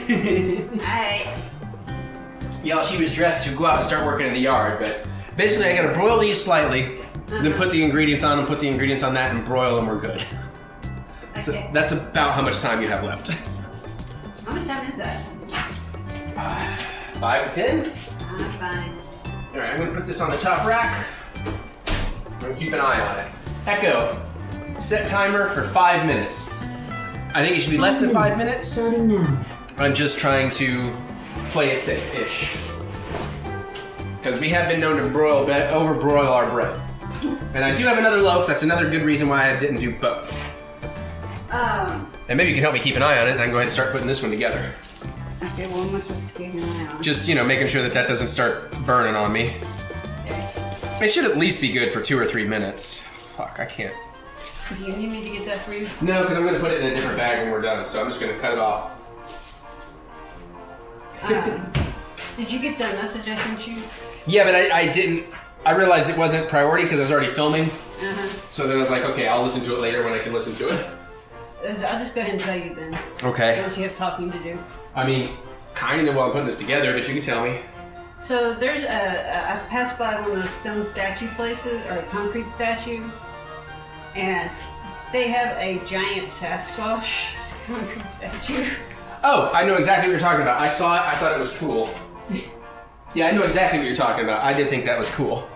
Alright. Y'all, she was dressed to go out and start working in the yard, but basically I gotta broil these slightly, then put the ingredients on them, put the ingredients on that, and broil them, we're good. So Okay. that's about how much time you have left. How much time is that? 5 to 10? I'm fine. All right, I'm gonna put this on the top rack. gonna keep an eye on it. Echo, set timer for 5 minutes. I think it should be less than 5 minutes. Starting now. I'm just trying to play it safe-ish. Because we have been known to over-broil our bread. And I do have another loaf. That's another good reason why I didn't do both. And maybe you can help me keep an eye on it, and I can go ahead and start putting this one together. Okay, well, I'm not supposed to keep an eye on. Just, making sure that that doesn't start burning on me. It should at least be good for 2 or 3 minutes. Fuck, I can't. Do you need me to get that for you? No, because I'm going to put it in a different bag when we're done, so I'm just going to cut it off. Did you get the message I sent you? Yeah, but I didn't. I realized it wasn't priority because I was already filming. So then I was like, okay, I'll listen to it later when I can listen to it. I'll just go ahead and tell you then. Okay. Once you have talking to do. I mean, kind of while I'm putting this together, but you can tell me. So there's I passed by one of those stone statue places, or a concrete statue, and they have a giant Sasquatch concrete statue. Oh, I know exactly what you're talking about. I saw it, I thought it was cool. Yeah, I know exactly what you're talking about. I did think that was cool.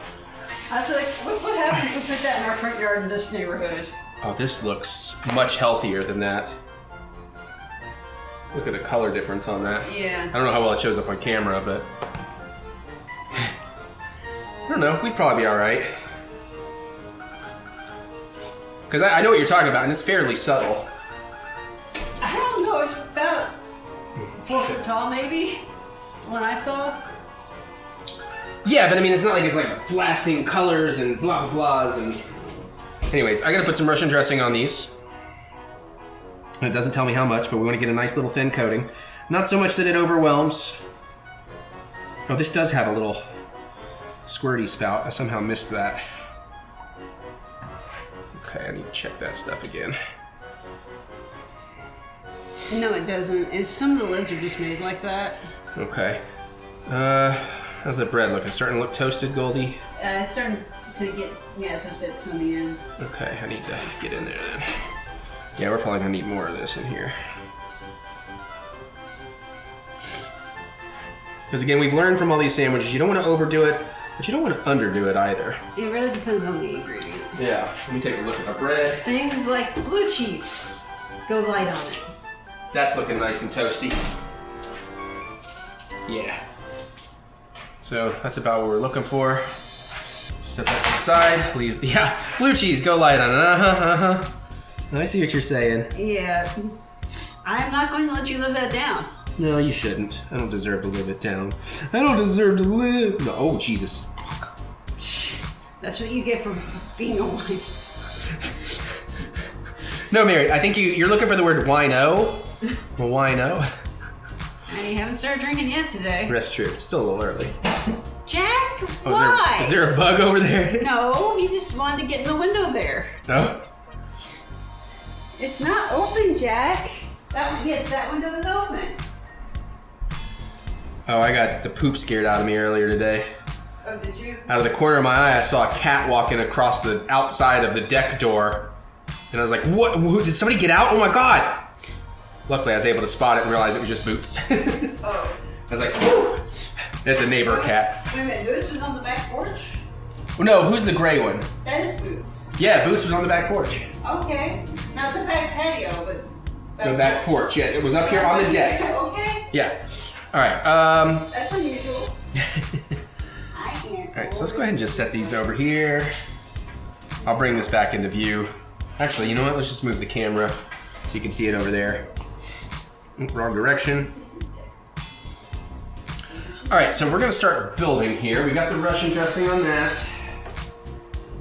I was like, what happens if we put that in our front yard in this neighborhood? Oh, this looks much healthier than that. Look at the color difference on that. Yeah. I don't know how well it shows up on camera, but I don't know. We'd probably be all right. Because I know what you're talking about, and it's fairly subtle. I don't know, it's about 4 foot tall maybe, when I saw. Yeah, but I mean, it's not like it's like blasting colors and blah blah blahs and. Anyways, I gotta put some Russian dressing on these. And it doesn't tell me how much, but we want to get a nice little thin coating. Not so much that it overwhelms. Oh, this does have a little squirty spout. I somehow missed that. Okay, I need to check that stuff again. No, it doesn't. And some of the lids are just made like that. Okay. How's the bread looking? Starting to look toasted, Goldie? It's starting to get, toasted at some of the ends. Okay, I need to get in there then. Yeah, we're probably gonna need more of this in here. Because again, we've learned from all these sandwiches, you don't want to overdo it, but you don't want to underdo it either. It really depends on the ingredient. Yeah, let me take a look at our bread. Things like blue cheese, go light on it. That's looking nice and toasty. Yeah. So that's about what we're looking for. Set that to the side. Please, yeah, blue cheese, go light on it. I see what you're saying. Yeah. I'm not going to let you live that down. No, you shouldn't. I don't deserve to live it down. I don't deserve to live. No, oh, Jesus. Fuck. That's what you get for being a whine. No, Mary, I think you're looking for the word wino. Well, wino. I haven't started drinking yet today. That's true. It's still a little early. Jack, Oh, why? is there a bug over there? No, he just wanted to get in the window there. No? It's not open, Jack. That window is open. Oh, I got the poop scared out of me earlier today. Oh, did you? Out of the corner of my eye, I saw a cat walking across the outside of the deck door. And I was like, what? Did somebody get out? Oh my God. Luckily, I was able to spot it and realize it was just Boots. Oh. I was like, whew. It's a neighbor cat. Wait a minute, Boots was on the back porch? Well, no, who's the gray one? That is Boots. Yeah, Boots was on the back porch. Okay. Not the back patio, but... The back porch, yeah. It was up here on the deck. Okay. Yeah. All right. That's unusual. I can't. All right, so let's go ahead and just set these over here. I'll bring this back into view. Actually, you know what? Let's just move the camera so you can see it over there. Wrong direction. All right, so we're gonna start building here. We got the Russian dressing on that.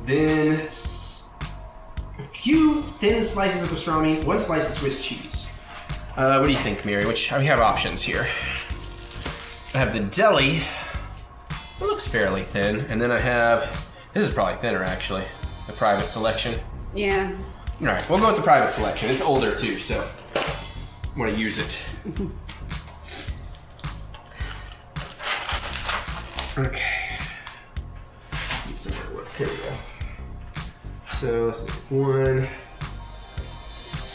Then a few thin slices of pastrami, 1 slice of Swiss cheese. What do you think, Mary? We have options here. I have the deli. It looks fairly thin. And then I have, this is probably thinner actually, the private selection. Yeah. All right, we'll go with the private selection. It's older too, so I want to use it. Okay. Need somewhere to work. Here we go. So let's do 1.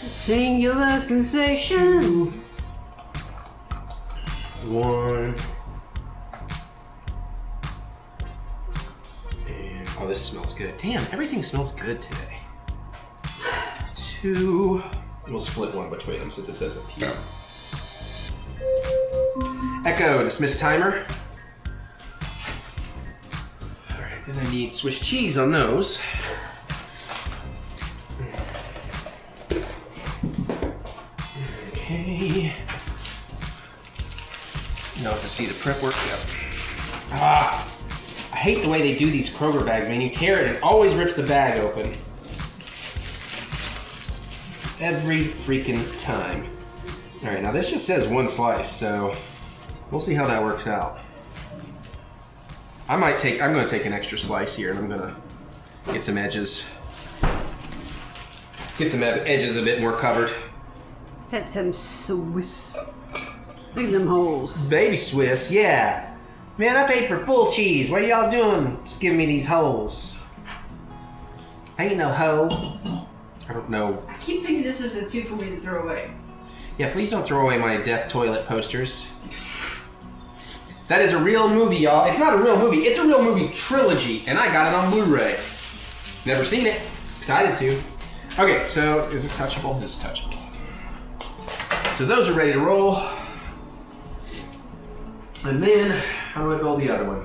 Singular sensation. 1. And Oh, this smells good. Damn, everything smells good today. 2. We'll split one between them since it says a few. Echo, dismiss timer. All right, then I need Swiss cheese on those. Okay. Now to see the prep work. Yep. Ah, I hate the way they do these Kroger bags, man. You tear it, it always rips the bag open. Every freaking time. All right, now this just says 1 slice, so we'll see how that works out. I'm gonna take an extra slice here, and I'm gonna get some edges. Get some edges a bit more covered. Had some Swiss. Look at them holes. Baby Swiss, yeah. Man, I paid for full cheese. What are y'all doing? Just giving me these holes. I ain't no hoe. I don't know. I keep thinking this is a 2 for me to throw away. Yeah, please don't throw away my death toilet posters. That is a real movie, y'all. It's not a real movie. It's a real movie trilogy, and I got it on Blu-ray. Never seen it. Excited to. Okay, so is this touchable? This is touchable. So those are ready to roll. And then, how do I build the other one?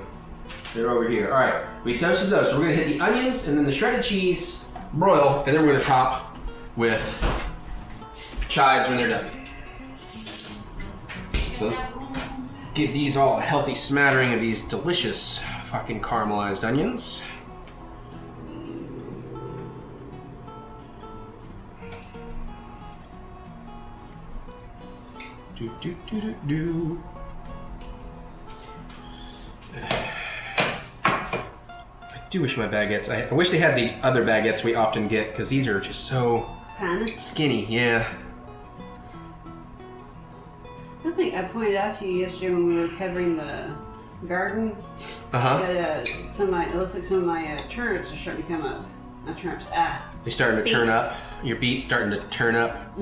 They're over here. All right, we toasted those. So we're gonna hit the onions and then the shredded cheese, broil, and then we're gonna top with chives when they're done. So let's give these all a healthy smattering of these delicious fucking caramelized onions. Do, do, do, do, do. I do wish my baguettes, I wish they had the other baguettes we often get, because these are just so skinny, yeah. I think I pointed out to you yesterday when we were covering the garden that it looks like some of my turnips are starting to come up. Not turnips, They're starting to turn beets. up. Your beets starting to turn up.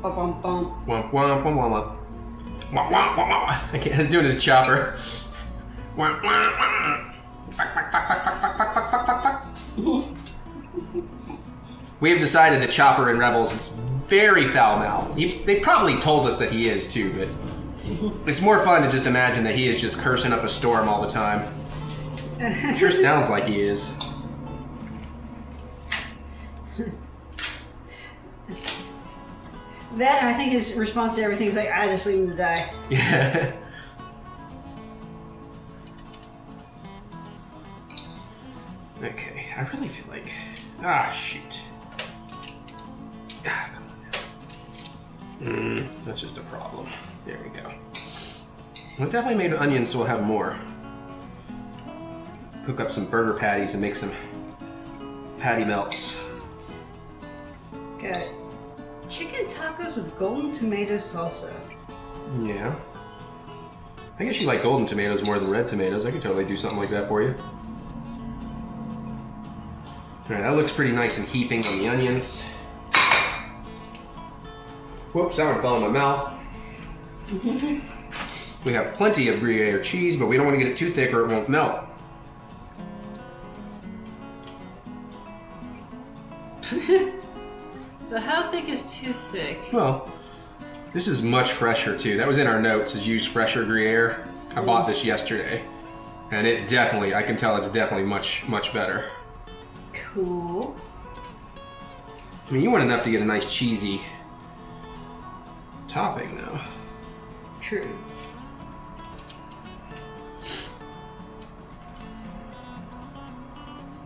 Bum, bum, bum. Womp, womp, womp, womp. Womp, womp, womp, womp. I can't, he's doing his chopper. Womp, womp, womp. Fuck, fuck, fuck, fuck, fuck, fuck, fuck, fuck, fuck, fuck. We have decided that Chopper in Rebels is very foul-mouthed. They probably told us that he is too, but it's more fun to just imagine that he is just cursing up a storm all the time. It sure sounds like he is. That, and I think his response to everything is like, I just leave him to die. Yeah. Okay, I really feel like... shoot. Come on. That's just a problem. There we go. Well, definitely made onions, so we'll have more. Cook up some burger patties and make some patty melts. Got chicken tacos with golden tomato salsa. Yeah. I guess you like golden tomatoes more than red tomatoes. I could totally do something like that for you. Alright, that looks pretty nice and heaping on the onions. Whoops, that one fell in my mouth. We have plenty of Gruyere cheese, but we don't want to get it too thick or it won't melt. So how thick is too thick? Well, this is much fresher too. That was in our notes, is use fresher Gruyere. I bought this yesterday. And it definitely, I can tell it's definitely much, much better. Cool. I mean, you want enough to get a nice cheesy topping though. True.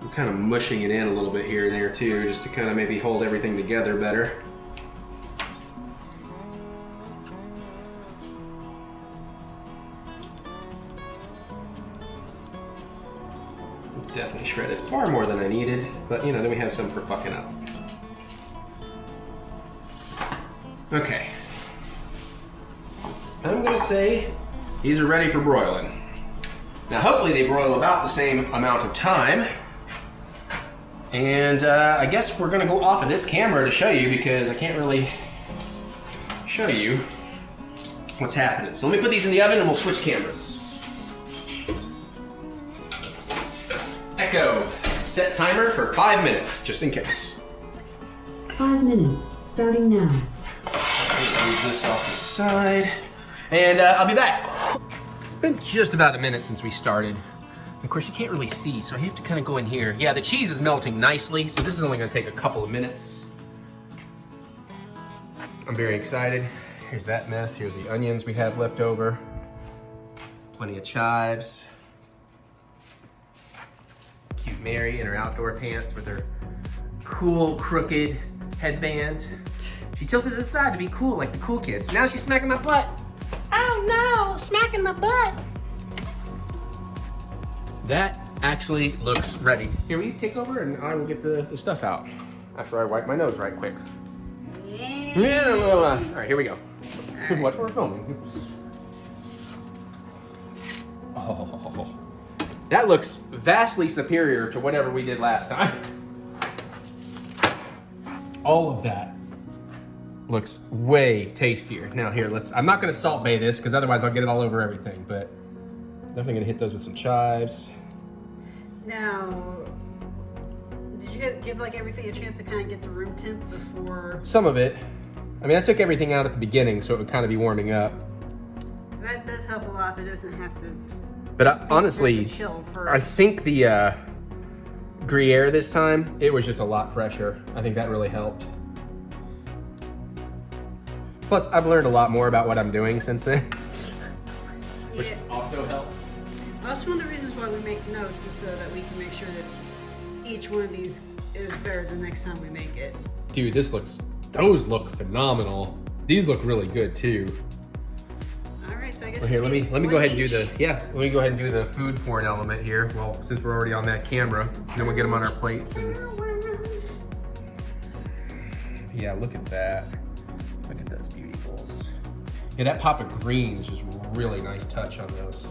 I'm kind of mushing it in a little bit here and there too, just to kind of maybe hold everything together better. Definitely shredded far more than I needed, but you know, then we have some for fucking up. Okay. I'm gonna say these are ready for broiling. Now hopefully they broil about the same amount of time. And I guess we're gonna go off of this camera to show you because I can't really show you what's happening. So let me put these in the oven and we'll switch cameras. go. Set timer for 5 minutes, just in case. 5 minutes, starting now. Move this off to the side. And I'll be back. It's been just about a minute since we started. Of course, you can't really see, so I have to kind of go in here. Yeah, the cheese is melting nicely, so this is only gonna take a couple of minutes. I'm very excited. Here's that mess. Here's the onions we have left over. Plenty of chives. Cute Mary in her outdoor pants with her cool, crooked headband. She tilted to the side to be cool like the cool kids. Now she's smacking my butt. Oh no, smacking my butt. That actually looks ready. Here, will you take over and I will get the stuff out after I wipe my nose right quick. Yeah. All right, here we go. Right. Watch what we're filming. Oh, that looks vastly superior to whatever we did last time. All of that looks way tastier. Now here, I'm not gonna salt bay this because otherwise I'll get it all over everything, but definitely gonna hit those with some chives. Now, did you give like everything a chance to kind of get to room temp before? Some of it. I mean, I took everything out at the beginning so it would kind of be warming up. Because that does help a lot if it doesn't have to. But honestly, chill for. I think the Gruyere this time, it was just a lot fresher. I think that really helped. Plus, I've learned a lot more about what I'm doing since then, which also helps. That's one of the reasons why we make notes is so that we can make sure that each one of these is better the next time we make it. Dude, those look phenomenal. These look really good too. All right, so I guess. Well, here, let me go ahead and do the food porn element here. Well, since we're already on that camera, then we'll get them on our plates and. Yeah, look at that. Look at those beautifuls. Yeah, that pop of green is just really nice touch on those.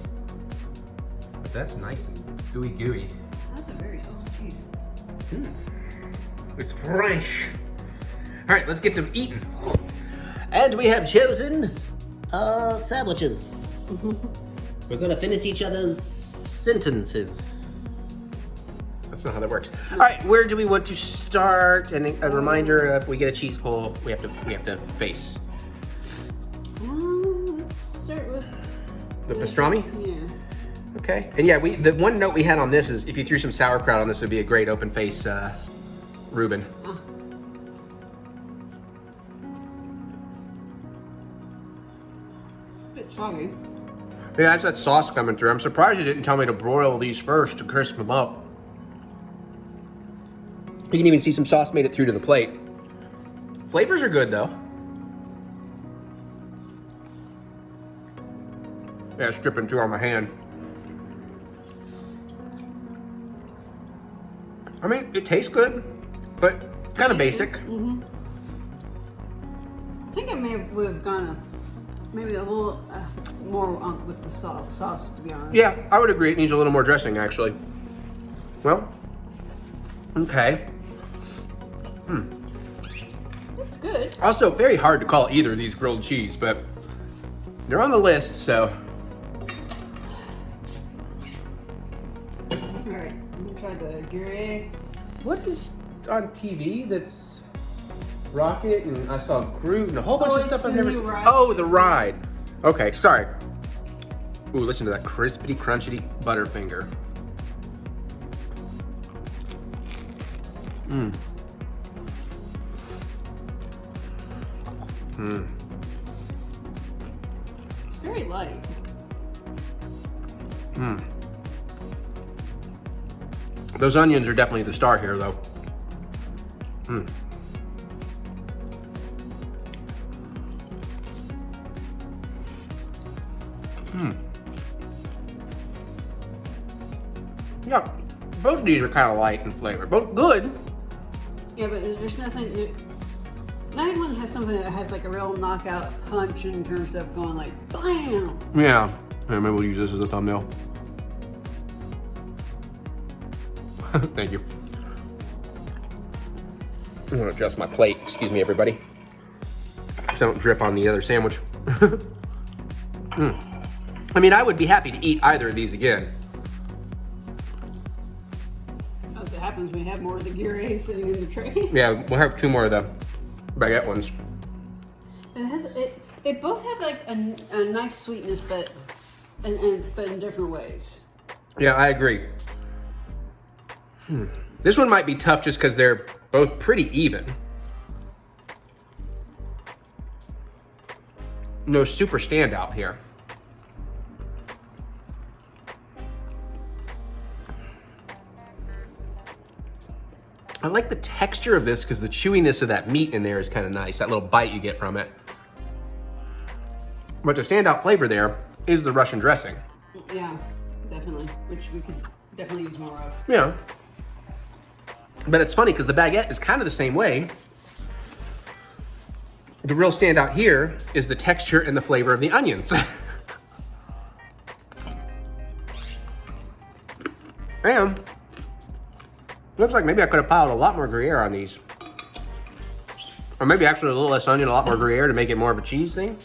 But that's nice and gooey. That's a very salty cheese. It's French. All right, let's get to eating. And we have chosen sandwiches. We're gonna finish each other's sentences. That's not how that works. All right, where do we want to start? And a reminder: if we get a cheese pull, we have to face. Let's start with The pastrami? Yeah. Okay. And yeah, the one note we had on this is if you threw some sauerkraut on this, it would be a great open face Reuben. Bit soggy. Yeah, that's that sauce coming through. I'm surprised you didn't tell me to broil these first to crisp them up. You can even see some sauce made it through to the plate. Flavors are good though. Yeah, it's dripping through on my hand. I mean, it tastes good, but kind of basic. I think I would have gone maybe a little more with the sauce, to be honest. Yeah, I would agree. It needs a little more dressing, actually. Well, okay. It's good. Also, very hard to call either of these grilled cheese, but they're on the list, so. All right, I'm gonna try the Gruyere. What is on TV that's Rocket and I saw Groot and a whole bunch of stuff I've never seen? Oh, the ride. Okay, sorry. Ooh, listen to that crispity, crunchy Butterfinger. It's very light. Those onions are definitely the star here, though. Yeah, both of these are kind of light in flavor. Both good. Yeah, but there's nothing. Neither one has something that has like a real knockout punch in terms of going like blam. Yeah. Maybe we'll use this as a thumbnail. Thank you. I'm gonna adjust my plate. Excuse me, everybody. So don't drip on the other sandwich. I mean, I would be happy to eat either of these again. happens. We have more of the Guerre sitting in the tray. Yeah, we'll have 2 more of the baguette ones. They both have like a nice sweetness, but in different ways. Yeah, I agree. This one might be tough just because they're both pretty even. No super standout here. I like the texture of this because the chewiness of that meat in there is kind of nice. That little bite you get from it. But the standout flavor there is the Russian dressing. Yeah, definitely. Which we could definitely use more of. Yeah. But it's funny because the baguette is kind of the same way. The real standout here is the texture and the flavor of the onions. And looks like maybe I could have piled a lot more Gruyere on these. Or maybe actually a little less onion, a lot more Gruyere to make it more of a cheese thing.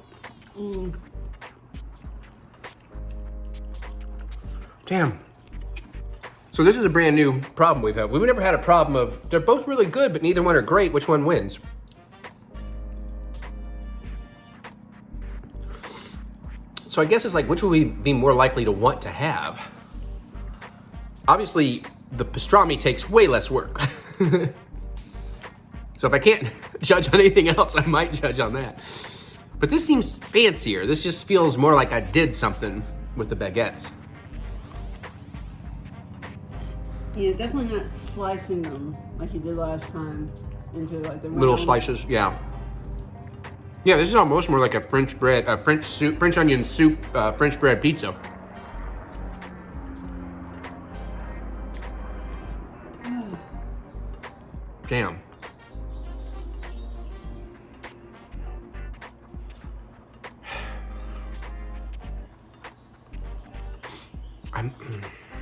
Damn. So this is a brand new problem we've had. We've never had a problem of, they're both really good, but neither one are great. Which one wins? So I guess it's like, which would we be more likely to want to have? Obviously, the pastrami takes way less work. So if I can't judge on anything else, I might judge on that. But this seems fancier. This just feels more like I did something with the baguettes. Yeah, definitely not slicing them like you did last time into like the Little rounds. slices, yeah. Yeah, this is almost more like a French bread, French soup, French onion soup, French bread pizza. Damn. I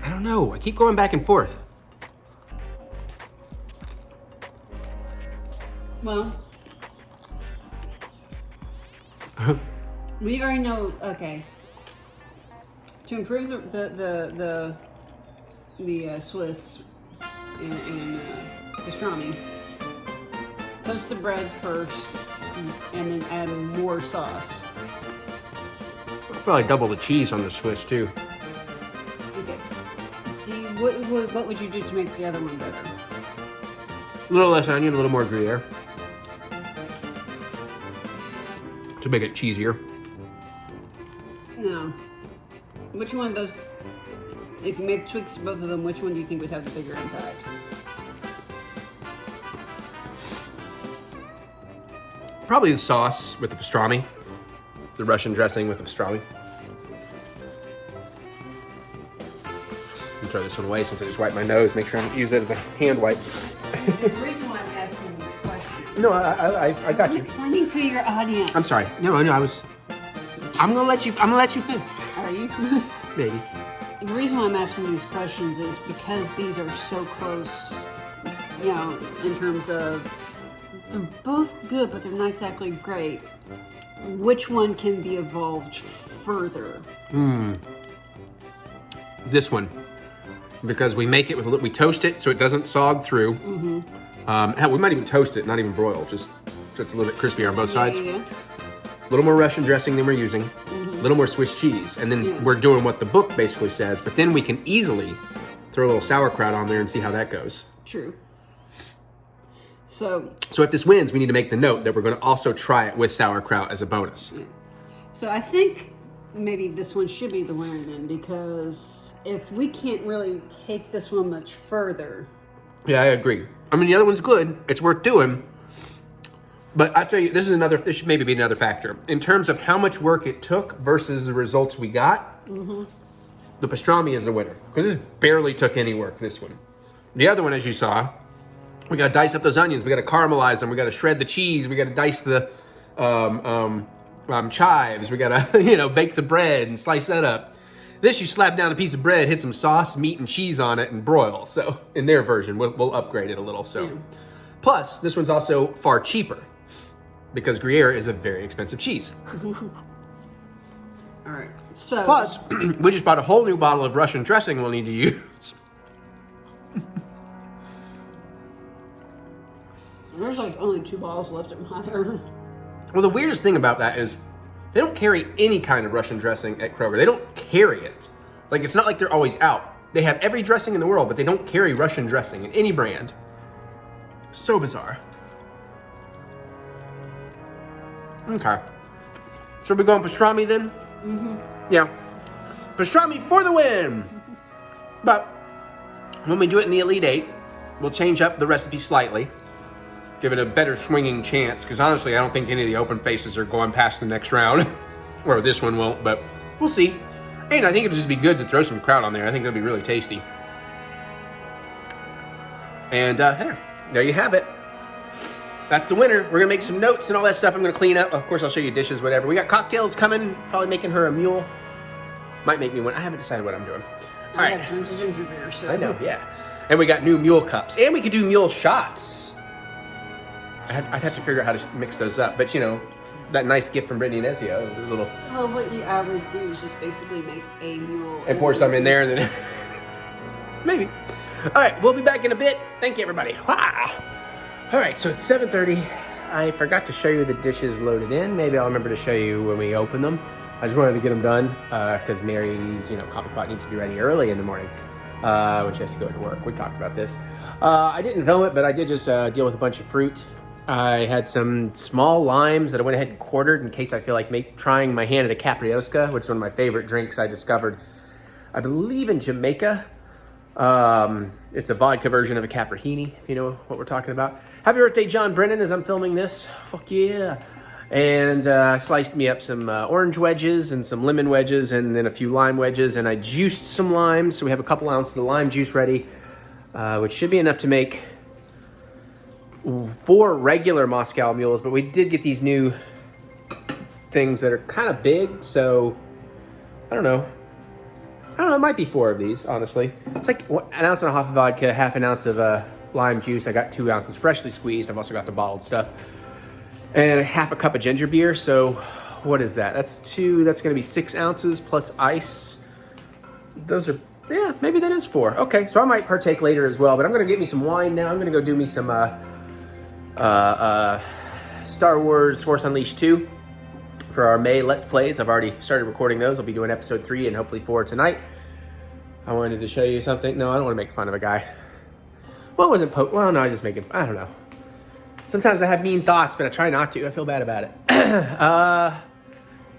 don't know. I keep going back and forth. Well, we already know. Okay. To improve the Swiss and pastrami, toast the bread first, and then add more sauce. I'll probably double the cheese on the Swiss too. Okay. What would you do to make the other one better? A little less onion, a little more Gruyere. To make it cheesier. No. Which one of those, if you make tweaks to both of them, which one do you think would have the bigger impact? Probably the sauce with the pastrami. The Russian dressing with the pastrami. Let me throw this one away since I just wiped my nose. Make sure I don't use it as a hand wipe. The reason why I'm asking these questions. No, I got I'm you. explaining to your audience. I'm sorry. No, I was. I'm gonna let you finish. Are you? Maybe. The reason why I'm asking these questions is because these are so close, you know, in terms of they're both good, but they're not exactly great. Which one can be evolved further? This one, because we make it with we toast it so it doesn't sog through. Hell, we might even toast it, not even broil, just so it's a little bit crispier on both sides. Yeah. A little more Russian dressing than we're using, a little more Swiss cheese, and then we're doing what the book basically says, but then we can easily throw a little sauerkraut on there and see how that goes. True. So if this wins, we need to make the note that we're going to also try it with sauerkraut as a bonus. I think maybe this one should be the winner then, because if we can't really take this one much further. Yeah, I agree. I mean, the other one's good. It's worth doing. But I tell you, this should maybe be another factor. In terms of how much work it took versus the results we got, the pastrami is the winner. Because this barely took any work, this one. The other one, as you saw, we got to dice up those onions. We got to caramelize them. We got to shred the cheese. We got to dice the chives. We got to, bake the bread and slice that up. This, you slap down a piece of bread, hit some sauce, meat, and cheese on it, and broil. So, in their version, we'll upgrade it a little. So, plus, this one's also far cheaper because Gruyere is a very expensive cheese. All right. So Plus, we just bought a whole new bottle of Russian dressing we'll need to use. There's like only 2 bottles left in mine. Well, the weirdest thing about that is they don't carry any kind of Russian dressing at Kroger. They don't carry it. Like, it's not like they're always out. They have every dressing in the world, but they don't carry Russian dressing in any brand. So bizarre. Okay. Should we go on pastrami then? Mm-hmm. Yeah. Pastrami for the win! But when we do it in the Elite Eight, we'll change up the recipe slightly. Give it a better swinging chance, because honestly, I don't think any of the open faces are going past the next round. Or this one won't, but we'll see. And I think it'll just be good to throw some kraut on there. I think it'll be really tasty. And there you have it. That's the winner. We're gonna make some notes and all that stuff. I'm gonna clean up. Of course, I'll show you dishes, whatever. We got cocktails coming. Probably making her a mule. Might make me one. I haven't decided what I'm doing. All I right. have tons of ginger beer, so. I know, yeah. And we got new mule cups. And we could do mule shots. I'd have to figure out how to mix those up. But, you know, that nice gift from Brittany and Ezio. This little... Well, what I would do is just basically make a mule. And pour some in there and then... Maybe. All right, we'll be back in a bit. Thank you, everybody. Wow. All right, so it's 7:30. I forgot to show you the dishes loaded in. Maybe I'll remember to show you when we open them. I just wanted to get them done because Mary's, coffee pot needs to be ready early in the morning, when she has to go to work. We talked about this. I didn't film it, but I did just deal with a bunch of fruit. I had some small limes that I went ahead and quartered in case I feel like trying my hand at a Capriosca, which is one of my favorite drinks I discovered, I believe, in Jamaica. It's a vodka version of a Caprihini, if you know what we're talking about. Happy birthday, John Brennan, as I'm filming this. Fuck yeah. And I sliced me up some orange wedges and some lemon wedges and then a few lime wedges, and I juiced some limes, so we have a couple ounces of lime juice ready, which should be enough to make 4 regular Moscow mules, but we did get these new things that are kind of big, so I don't know, it might be 4 of these, honestly. It's like 1.5 ounces of vodka, half an ounce of lime juice. I got 2 ounces freshly squeezed. I've also got the bottled stuff. And half a cup of ginger beer, so what is that? That's going to be 6 ounces plus ice. Those are, yeah, maybe that is 4. Okay, so I might partake later as well, but I'm going to get me some wine now. I'm going to go do me some Star Wars Force Unleashed 2 for our May Let's Plays. I've already started recording those. I'll be doing episode 3 and hopefully 4 tonight. I wanted to show you something. No, I don't want to make fun of a guy. Well, it wasn't well, no, I was just making, I don't know. Sometimes I have mean thoughts, but I try not to. I feel bad about it.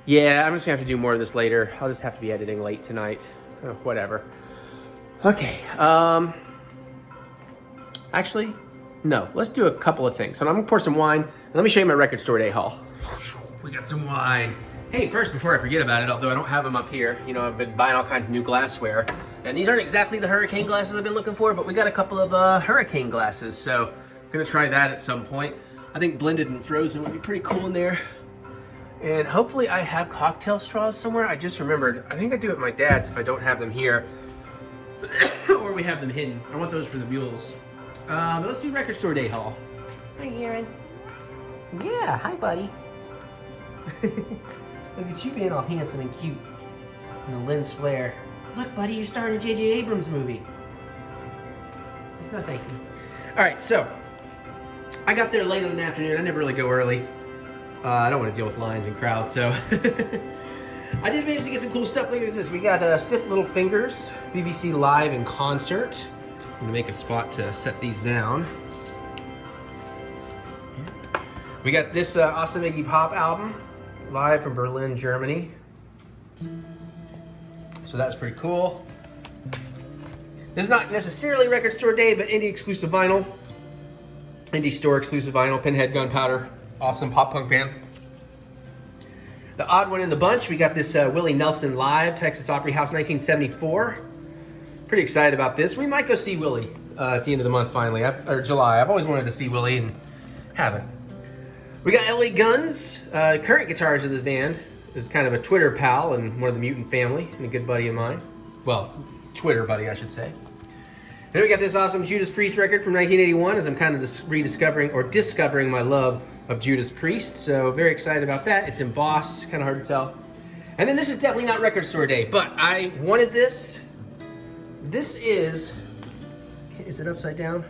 Yeah, I'm just gonna have to do more of this later. I'll just have to be editing late tonight. Oh, whatever. Okay, actually, no, let's do a couple of things. So I'm gonna pour some wine, and let me show you my record store day haul. We got some wine. Hey, first, before I forget about it, although I don't have them up here, I've been buying all kinds of new glassware. And these aren't exactly the hurricane glasses I've been looking for, but we got a couple of hurricane glasses, so I'm gonna try that at some point. I think blended and frozen would be pretty cool in there. And hopefully I have cocktail straws somewhere. I just remembered, I think I do at my dad's if I don't have them here. Or we have them hidden. I want those for the mules. But let's do record store day haul. Hi, Aaron. Yeah, hi, buddy. Look at you being all handsome and cute. And the lens flare. Look, buddy, you're starring in J.J. Abrams' movie. It's like, no, thank you. All right, so I got there late in the afternoon. I never really go early. I don't want to deal with lines and crowds, so I did manage to get some cool stuff. Look at this. We got Stiff Little Fingers, BBC Live in concert. I'm gonna make a spot to set these down. We got this Awesome Iggy Pop album, live from Berlin, Germany. So that's pretty cool. This is not necessarily record store day, but indie exclusive vinyl. Indie store exclusive vinyl, Pinhead Gunpowder, awesome pop punk band. The odd one in the bunch, we got this Willie Nelson Live, Texas Opry House 1974. Pretty excited about this. We might go see Willie at the end of the month finally, or July. I've always wanted to see Willie and haven't. We got LA Guns, current guitarist of this band. Is kind of a Twitter pal and one of the Mutant family and a good buddy of mine. Well, Twitter buddy, I should say. Then we got this awesome Judas Priest record from 1981 as I'm kind of rediscovering or discovering my love of Judas Priest. So very excited about that. It's embossed, kind of hard to tell. And then this is definitely not record store day, but I wanted this. This is it upside down?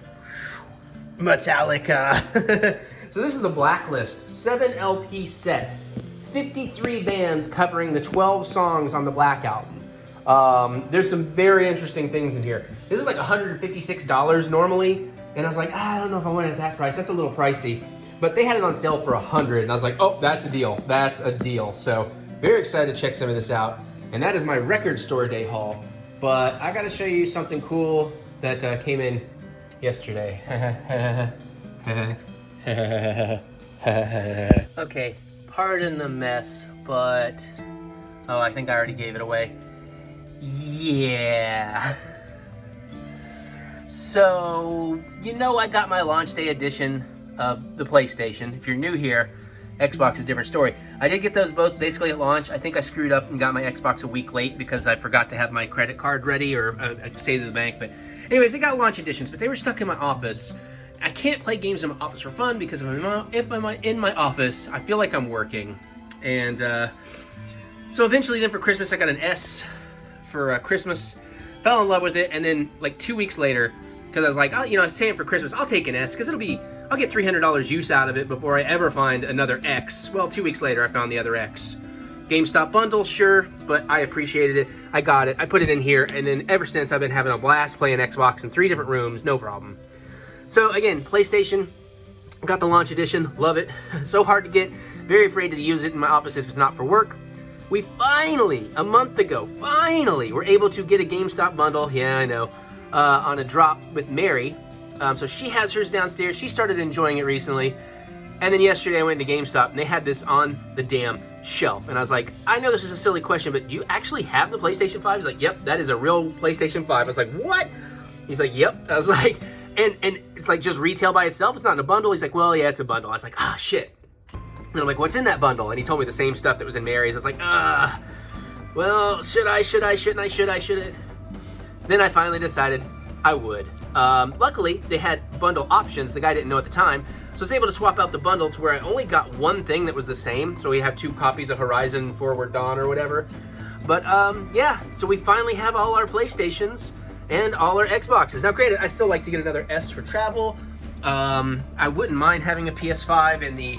Metallica. So this is the Blacklist 7 LP set. 53 bands covering the 12 songs on the Black Album. There's some very interesting things in here. This is like $156 normally, and I was like, I don't know if I want it at that price. That's a little pricey. But they had it on sale for $100, and I was like, oh, that's a deal. That's a deal. So very excited to check some of this out. And that is my record store day haul. But I gotta show you something cool that came in yesterday. Okay, pardon the mess, but oh, I think I already gave it away. Yeah. So, you know, I got my launch day edition of the PlayStation. If you're new here, Xbox is a different story. I did get those both basically at launch. I think I screwed up and got my Xbox a week late because I forgot to have my credit card ready, or I saved it at the bank. But anyways, I got launch editions, but they were stuck in my office. I can't play games in my office for fun because if I'm in my office, I feel like I'm working. And so eventually then for Christmas, I got an S for Christmas. Fell in love with it, and then like 2 weeks later, because I was like, oh, you know, I was saying for Christmas, I'll take an S because I'll get $300 use out of it before I ever find another X. Well, 2 weeks later, I found the other X. GameStop bundle, sure, but I appreciated it. I got it. I put it in here, and then ever since, I've been having a blast playing Xbox in 3 different rooms, no problem. So again, PlayStation, got the launch edition, love it. So hard to get, very afraid to use it in my office if it's not for work. We finally, a month ago, were able to get a GameStop bundle, yeah, I know, on a drop with Mary. So she has hers downstairs. She started enjoying it recently. And then yesterday I went to GameStop and they had this on the damn shelf. And I was like, I know this is a silly question, but do you actually have the PlayStation 5? He's like, yep, that is a real PlayStation 5. I was like, what? He's like, yep. I was like, and it's like just retail by itself? It's not in a bundle? He's like, well, yeah, it's a bundle. I was like, ah, shit. And I'm like, what's in that bundle? And he told me the same stuff that was in Mary's. I was like, well, shouldn't I? Then I finally decided I would. Luckily, they had bundle options. The guy didn't know at the time. So I was able to swap out the bundle to where I only got one thing that was the same. So we have 2 copies of Horizon Forward Dawn or whatever. But yeah, so we finally have all our PlayStations and all our Xboxes. Now granted, I still like to get another S for travel. I wouldn't mind having a PS5 and the...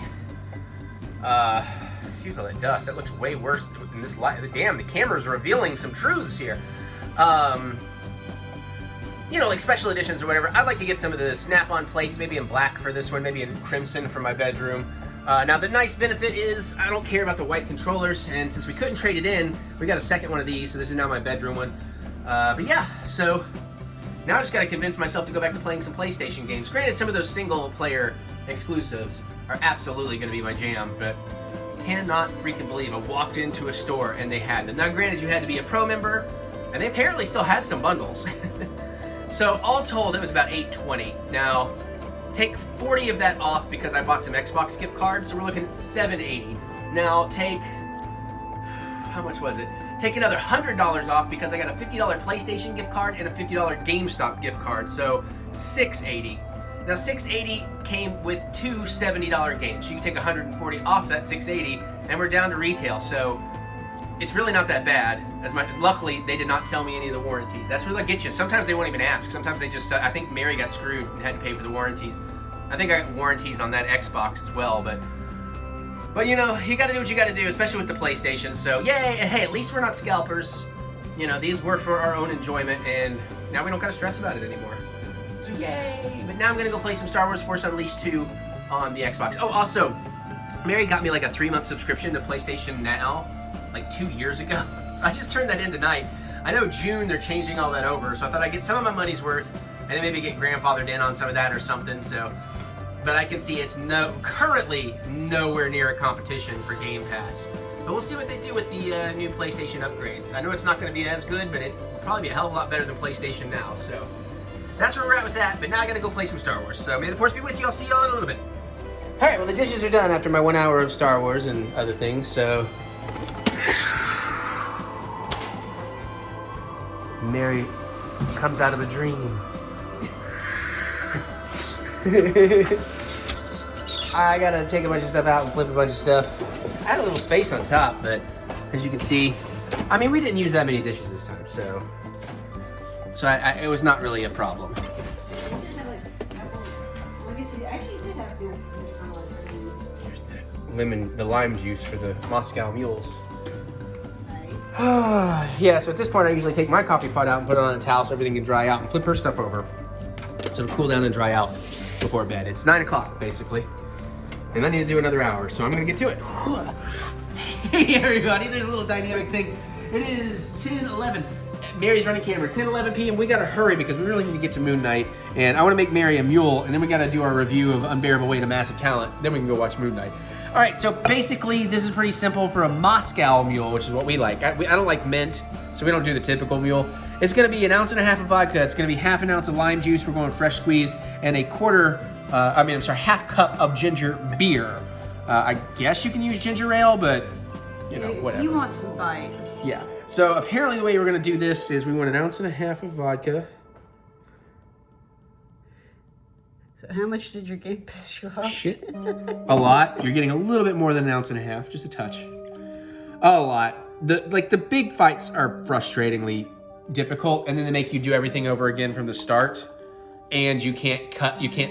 excuse all that dust. That looks way worse in this light. Damn, the camera's revealing some truths here. You know, like special editions or whatever. I'd like to get some of the snap-on plates, maybe in black for this one, maybe in crimson for my bedroom. Now, the nice benefit is I don't care about the white controllers, and since we couldn't trade it in, we got a second one of these, so this is now my bedroom one. But yeah, so now I just gotta convince myself to go back to playing some PlayStation games. Granted, some of those single-player exclusives are absolutely gonna be my jam, but cannot freaking believe I walked into a store and they had them. Now, granted, you had to be a pro member, and they apparently still had some bundles. So all told, it was about $8.20. Now, take 40 of that off because I bought some Xbox gift cards, so we're looking at $7.80. Now take, how much was it? Take another $100 off because I got a $50 PlayStation gift card and a $50 GameStop gift card, so $6.80. Now $6.80 came with 2 $70 games. So you can take 140 off that $6.80, and we're down to retail. So it's really not that bad. Luckily, they did not sell me any of the warranties. That's where they'll get you. Sometimes they won't even ask. Sometimes they just, I think Mary got screwed and had to pay for the warranties. I think I got warranties on that Xbox as well, but you know, you gotta do what you gotta do, especially with the PlayStation. So yay, and hey, at least we're not scalpers. You know, these were for our own enjoyment, and now we don't gotta stress about it anymore. So yay! But now I'm gonna go play some Star Wars Force Unleashed 2 on the Xbox. Oh, also, Mary got me like a 3-month subscription to PlayStation Now, like 2 years ago. So I just turned that in tonight. I know June they're changing all that over, so I thought I'd get some of my money's worth and then maybe get grandfathered in on some of that or something. So, but I can see it's currently nowhere near a competition for Game Pass. But we'll see what they do with the new PlayStation upgrades. I know it's not going to be as good, but it will probably be a hell of a lot better than PlayStation Now. So that's where we're at with that. But now I got to go play some Star Wars. So may the Force be with you. I'll see y'all in a little bit. All right. Well, the dishes are done after my 1 hour of Star Wars and other things. So Mary comes out of a dream. I gotta take a bunch of stuff out and flip a bunch of stuff. I had a little space on top, but as you can see, I mean, we didn't use that many dishes this time, so it was not really a problem. I'll the lime juice for the Moscow mules. Yeah, so at this point I usually take my coffee pot out and put it on a towel so everything can dry out and flip her stuff over so it'll cool down and dry out before bed. It's 9 o'clock basically, and I need to do another hour, so I'm gonna get to it. Hey everybody, there's a little dynamic thing. It is 10:11. Mary's running camera, 10:11 p.m. We gotta hurry because we really need to get to Moon Knight, and I wanna make Mary a mule, and then we gotta do our review of Unbearable Weight of Massive Talent. Then we can go watch Moon Knight. All right, so basically this is pretty simple for a Moscow mule, which is what we like. I don't like mint, so we don't do the typical mule. It's gonna be 1.5 ounces of vodka. It's gonna be half an ounce of lime juice. We're going fresh squeezed, and half cup of ginger beer. I guess you can use ginger ale, but you know, whatever. You want some bite. Yeah. So apparently the way we're gonna do this is we want 1.5 ounces of vodka. So how much did your game piss you off? Shit. A lot. You're getting a little bit more than 1.5 ounces, just a touch. A lot. The big fights are frustratingly difficult, and then they make you do everything over again from the start, and you can't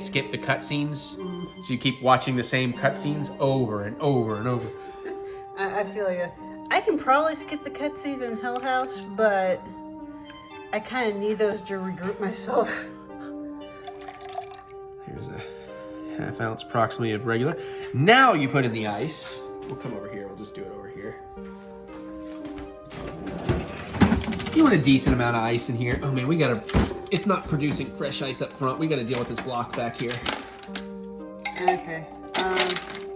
skip the cutscenes, so you keep watching the same cutscenes over and over and over. I feel you. I can probably skip the cutscenes in Hell House, but I kind of need those to regroup myself. Here's a 1/2 ounce approximately of regular. Now you put in the ice. We'll come over here. We'll just do it over here. You want a decent amount of ice in here. Oh man, it's not producing fresh ice up front. We gotta deal with this block back here. Okay.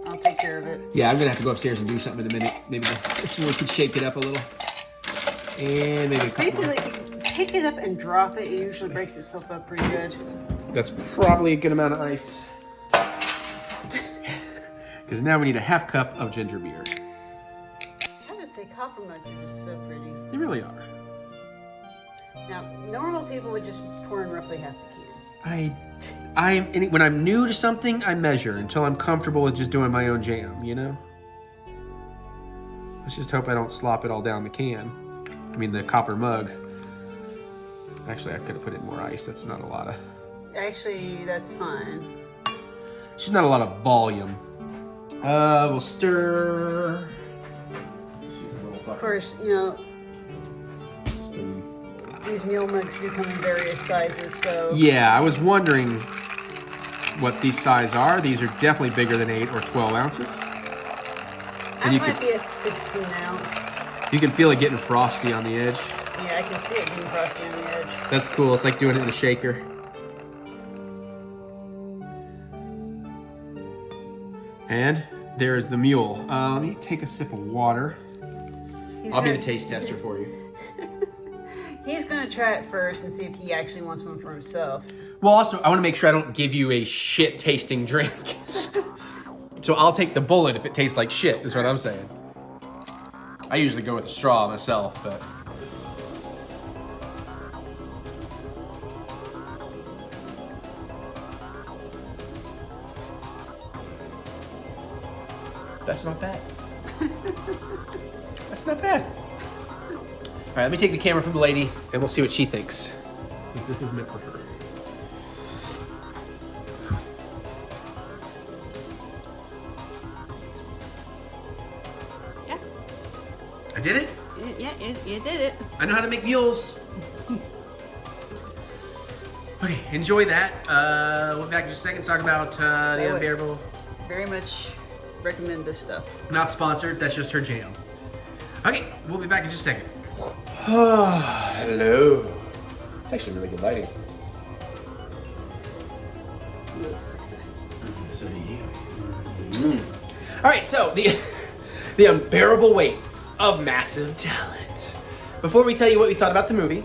I'll take care of it. Yeah, I'm gonna have to go upstairs and do something in a minute. Maybe we could shake it up a little. And maybe a couple Basically, if you pick it up and drop it, it usually breaks itself up pretty good. That's probably a good amount of ice. Because now we need a 1/2 cup of ginger beer. I have to say, copper mugs are just so pretty. They really are. Now, normal people would just pour in roughly half the can. When I'm new to something, I measure until I'm comfortable with just doing my own jam, you know? Let's just hope I don't slop it all down the can. I mean, the copper mug. Actually, I could have put in more ice. That's not a lot of... Actually, that's fine. It's just not a lot of volume. We'll stir. Of course, you know, Spoon. these mule mugs do come in various sizes, so... Yeah, I was wondering what these sizes are. These are definitely bigger than 8 or 12 ounces. That might be a 16 ounce. You can feel it getting frosty on the edge. Yeah, I can see it getting frosty on the edge. That's cool. It's like doing it in a shaker. And there's the mule. Let me take a sip of water. I'll be the taste tester for you. He's gonna try it first and see if he actually wants one for himself. Well, also, I want to make sure I don't give you a shit tasting drink. So I'll take the bullet if it tastes like shit, is what I'm saying. I usually go with a straw myself, but... That's not bad. That's not bad. All right, let me take the camera from the lady, and we'll see what she thinks, since this is meant for her. Yeah. I did it? Yeah, you did it. I know how to make mules. Okay, enjoy that. We'll be back in just a second to talk about the Unbearable. Very much recommend this stuff. Not sponsored, that's just her jam. Okay, we'll be back in just a second. Hello. It's actually really good lighting. You look sexy. So do you. All right, so the unbearable weight of massive talent. Before we tell you what we thought about the movie,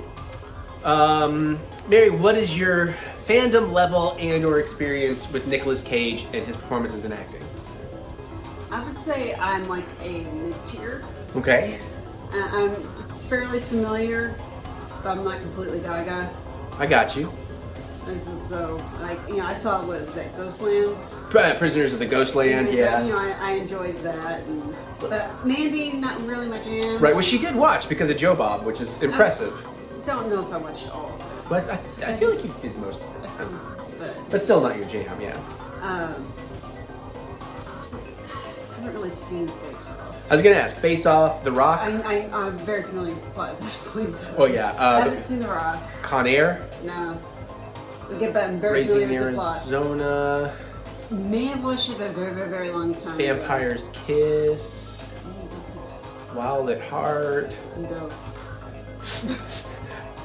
Mary, what is your fandom level and/or experience with Nicolas Cage and his performances in acting? I would say I'm like a mid-tier. Okay. I'm fairly familiar, but I'm not completely gaga. I got you. This is so, like, you know, I saw what that Ghostlands. Prisoners of the Ghostland, yeah. You know, I enjoyed that. And, but Mandy, not really my jam. Right, well, she did watch because of Joe Bob, which is impressive. Don't know if I watched all of it. But I feel like you did most of it. But still not your jam, yeah. I don't haven't really seen Face Off. I was gonna ask, Face Off, The Rock. I'm very familiar with the plot at this point. So. Oh yeah. I haven't seen The Rock. Con Air. No. But I'm very Raising familiar with the plot. Arizona. May have watched it a very, very, very long time ago. Vampire's Kiss. Wild at Heart. No.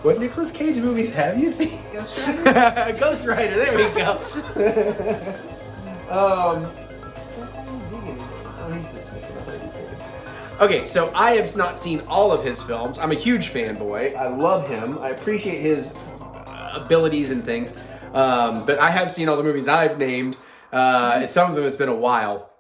What Nicolas Cage movies have you seen? Ghost Rider? Ghost Rider, there we go. Okay, so I have not seen all of his films. I'm a huge fanboy. I love him. I appreciate his abilities and things. But I have seen all the movies I've named. And some of them it's been a while.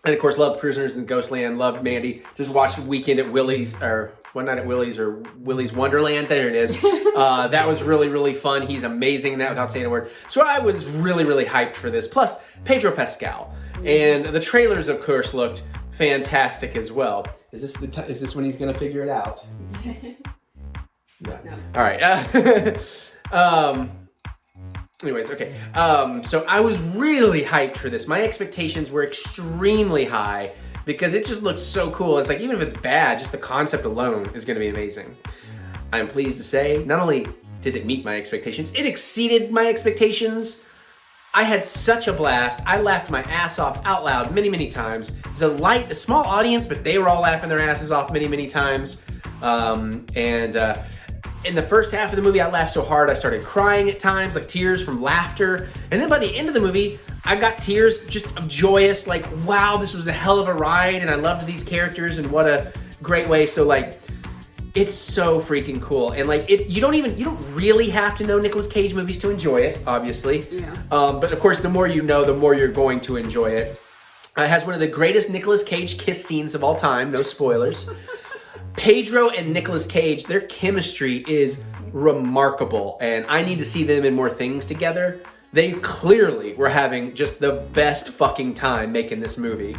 And of course, loved Prisoners in Ghostland, loved Mandy. Just watched Weekend at Willie's, or One Night at Willie's, or Willie's Wonderland. There it is. That was really, really fun. He's amazing in that without saying a word. So I was really, really hyped for this. Plus, Pedro Pascal. And the trailers, of course, looked fantastic as well. Is this when he's gonna figure it out? No. All right. Anyways, okay. So I was really hyped for this. My expectations were extremely high because it just looked so cool. It's like, even if it's bad, just the concept alone is gonna be amazing. I'm pleased to say, not only did it meet my expectations, it exceeded my expectations. I had such a blast. I laughed my ass off out loud many, many times. It was a small audience, but they were all laughing their asses off many, many times. In the first half of the movie, I laughed so hard I started crying at times, like tears from laughter. And then by the end of the movie, I got tears just of joyous, like, wow, this was a hell of a ride, and I loved these characters, and what a great way. So, like, it's so freaking cool. And, like, you don't really have to know Nicolas Cage movies to enjoy it, obviously. Yeah. But of course, the more you know, the more you're going to enjoy it. It has one of the greatest Nicolas Cage kiss scenes of all time, no spoilers. Pedro and Nicolas Cage, their chemistry is remarkable, and I need to see them in more things together. They clearly were having just the best fucking time making this movie.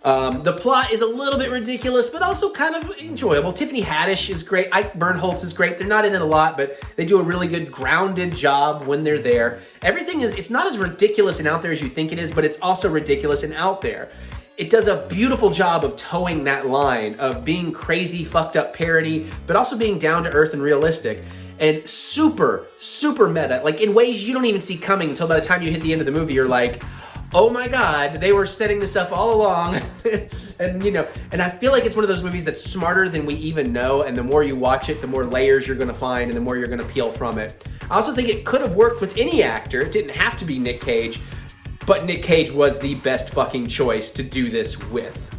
The plot is a little bit ridiculous, but also kind of enjoyable. Tiffany Haddish is great. Ike Bernholtz is great. They're not in it a lot, but they do a really good grounded job when they're there. Everything it's not as ridiculous and out there as you think it is, but it's also ridiculous and out there. It does a beautiful job of towing that line of being crazy, fucked up parody, but also being down to earth and realistic. And super, super meta, like in ways you don't even see coming until by the time you hit the end of the movie, you're like, oh my God, they were setting this up all along. And I feel like it's one of those movies that's smarter than we even know, and the more you watch it, the more layers you're gonna find and the more you're gonna peel from it. I also think it could have worked with any actor. It didn't have to be Nick Cage, but Nick Cage was the best fucking choice to do this with.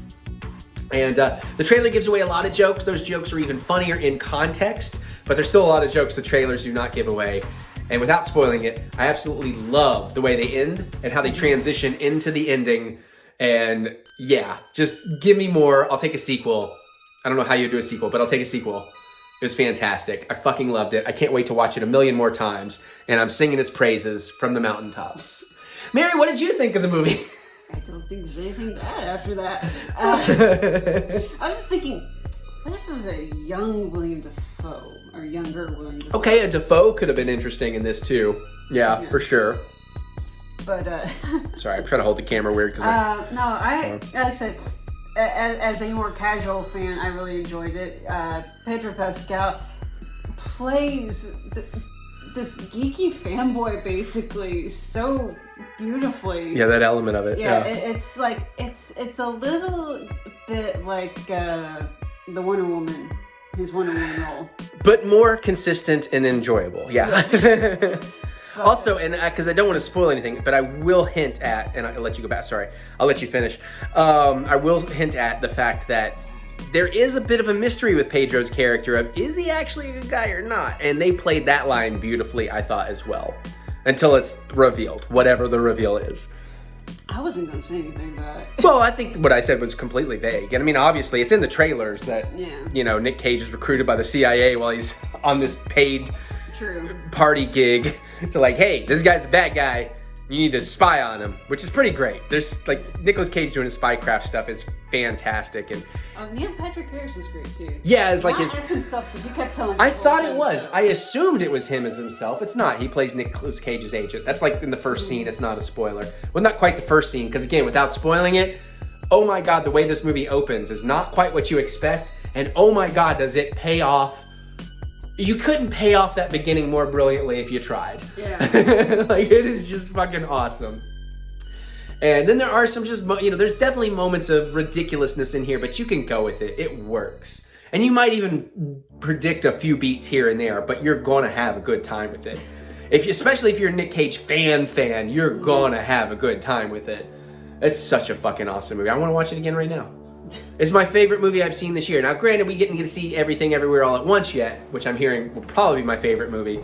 And the trailer gives away a lot of jokes. Those jokes are even funnier in context, but there's still a lot of jokes the trailers do not give away. And without spoiling it, I absolutely love the way they end and how they transition into the ending. And yeah, just give me more. I'll take a sequel. I don't know how you do a sequel, but I'll take a sequel. It was fantastic. I fucking loved it. I can't wait to watch it a million more times. And I'm singing its praises from the mountaintops. Mary, what did you think of the movie? I don't think there's anything to add after that. I was just thinking, what if it was a young William Dafoe? Or younger William Dafoe? Okay, a Dafoe could have been interesting in this too. Yeah, for sure. But, Sorry, I'm trying to hold the camera weird. I said, as a more casual fan, I really enjoyed it. Pedro Pascal plays this geeky fanboy basically so beautifully. Yeah, that element of it. Yeah, it's like it's a little bit like the Wonder Woman, his Wonder Woman role, but more consistent and enjoyable. Yeah. Also, and because I don't want to spoil anything, but I will hint at, and I'll let you go back. Sorry, I'll let you finish. I will hint at the fact that there is a bit of a mystery with Pedro's character of, is he actually a good guy or not? And they played that line beautifully, I thought, as well. Until it's revealed, whatever the reveal is. I wasn't going to say anything about it. Well, I think what I said was completely vague. And I mean, obviously, it's in the trailers that, Nick Cage is recruited by the CIA while he's on this paid party gig to like, hey, this guy's a bad guy. You need to spy on him, which is pretty great. There's like Nicolas Cage doing his spycraft stuff is fantastic, and Neil Patrick Harris's great too. Yeah, it's like not as himself because you kept telling. I thought it was. I assumed it was him as himself. It's not. He plays Nicolas Cage's agent. That's like in the first scene. It's not a spoiler. Well, not quite the first scene, because again, without spoiling it, oh my God, the way this movie opens is not quite what you expect. And oh my God, does it pay off. You couldn't pay off that beginning more brilliantly if you tried. Yeah. Like, it is just fucking awesome. And then there are some just, you know, there's definitely moments of ridiculousness in here, but you can go with it. It works. And you might even predict a few beats here and there, but you're gonna have a good time with it. Especially if you're a Nick Cage fan, you're gonna have a good time with it. It's such a fucking awesome movie. I wanna watch it again right now. It's my favorite movie I've seen this year. Now, granted, we didn't get to see Everything Everywhere All at Once yet, which I'm hearing will probably be my favorite movie.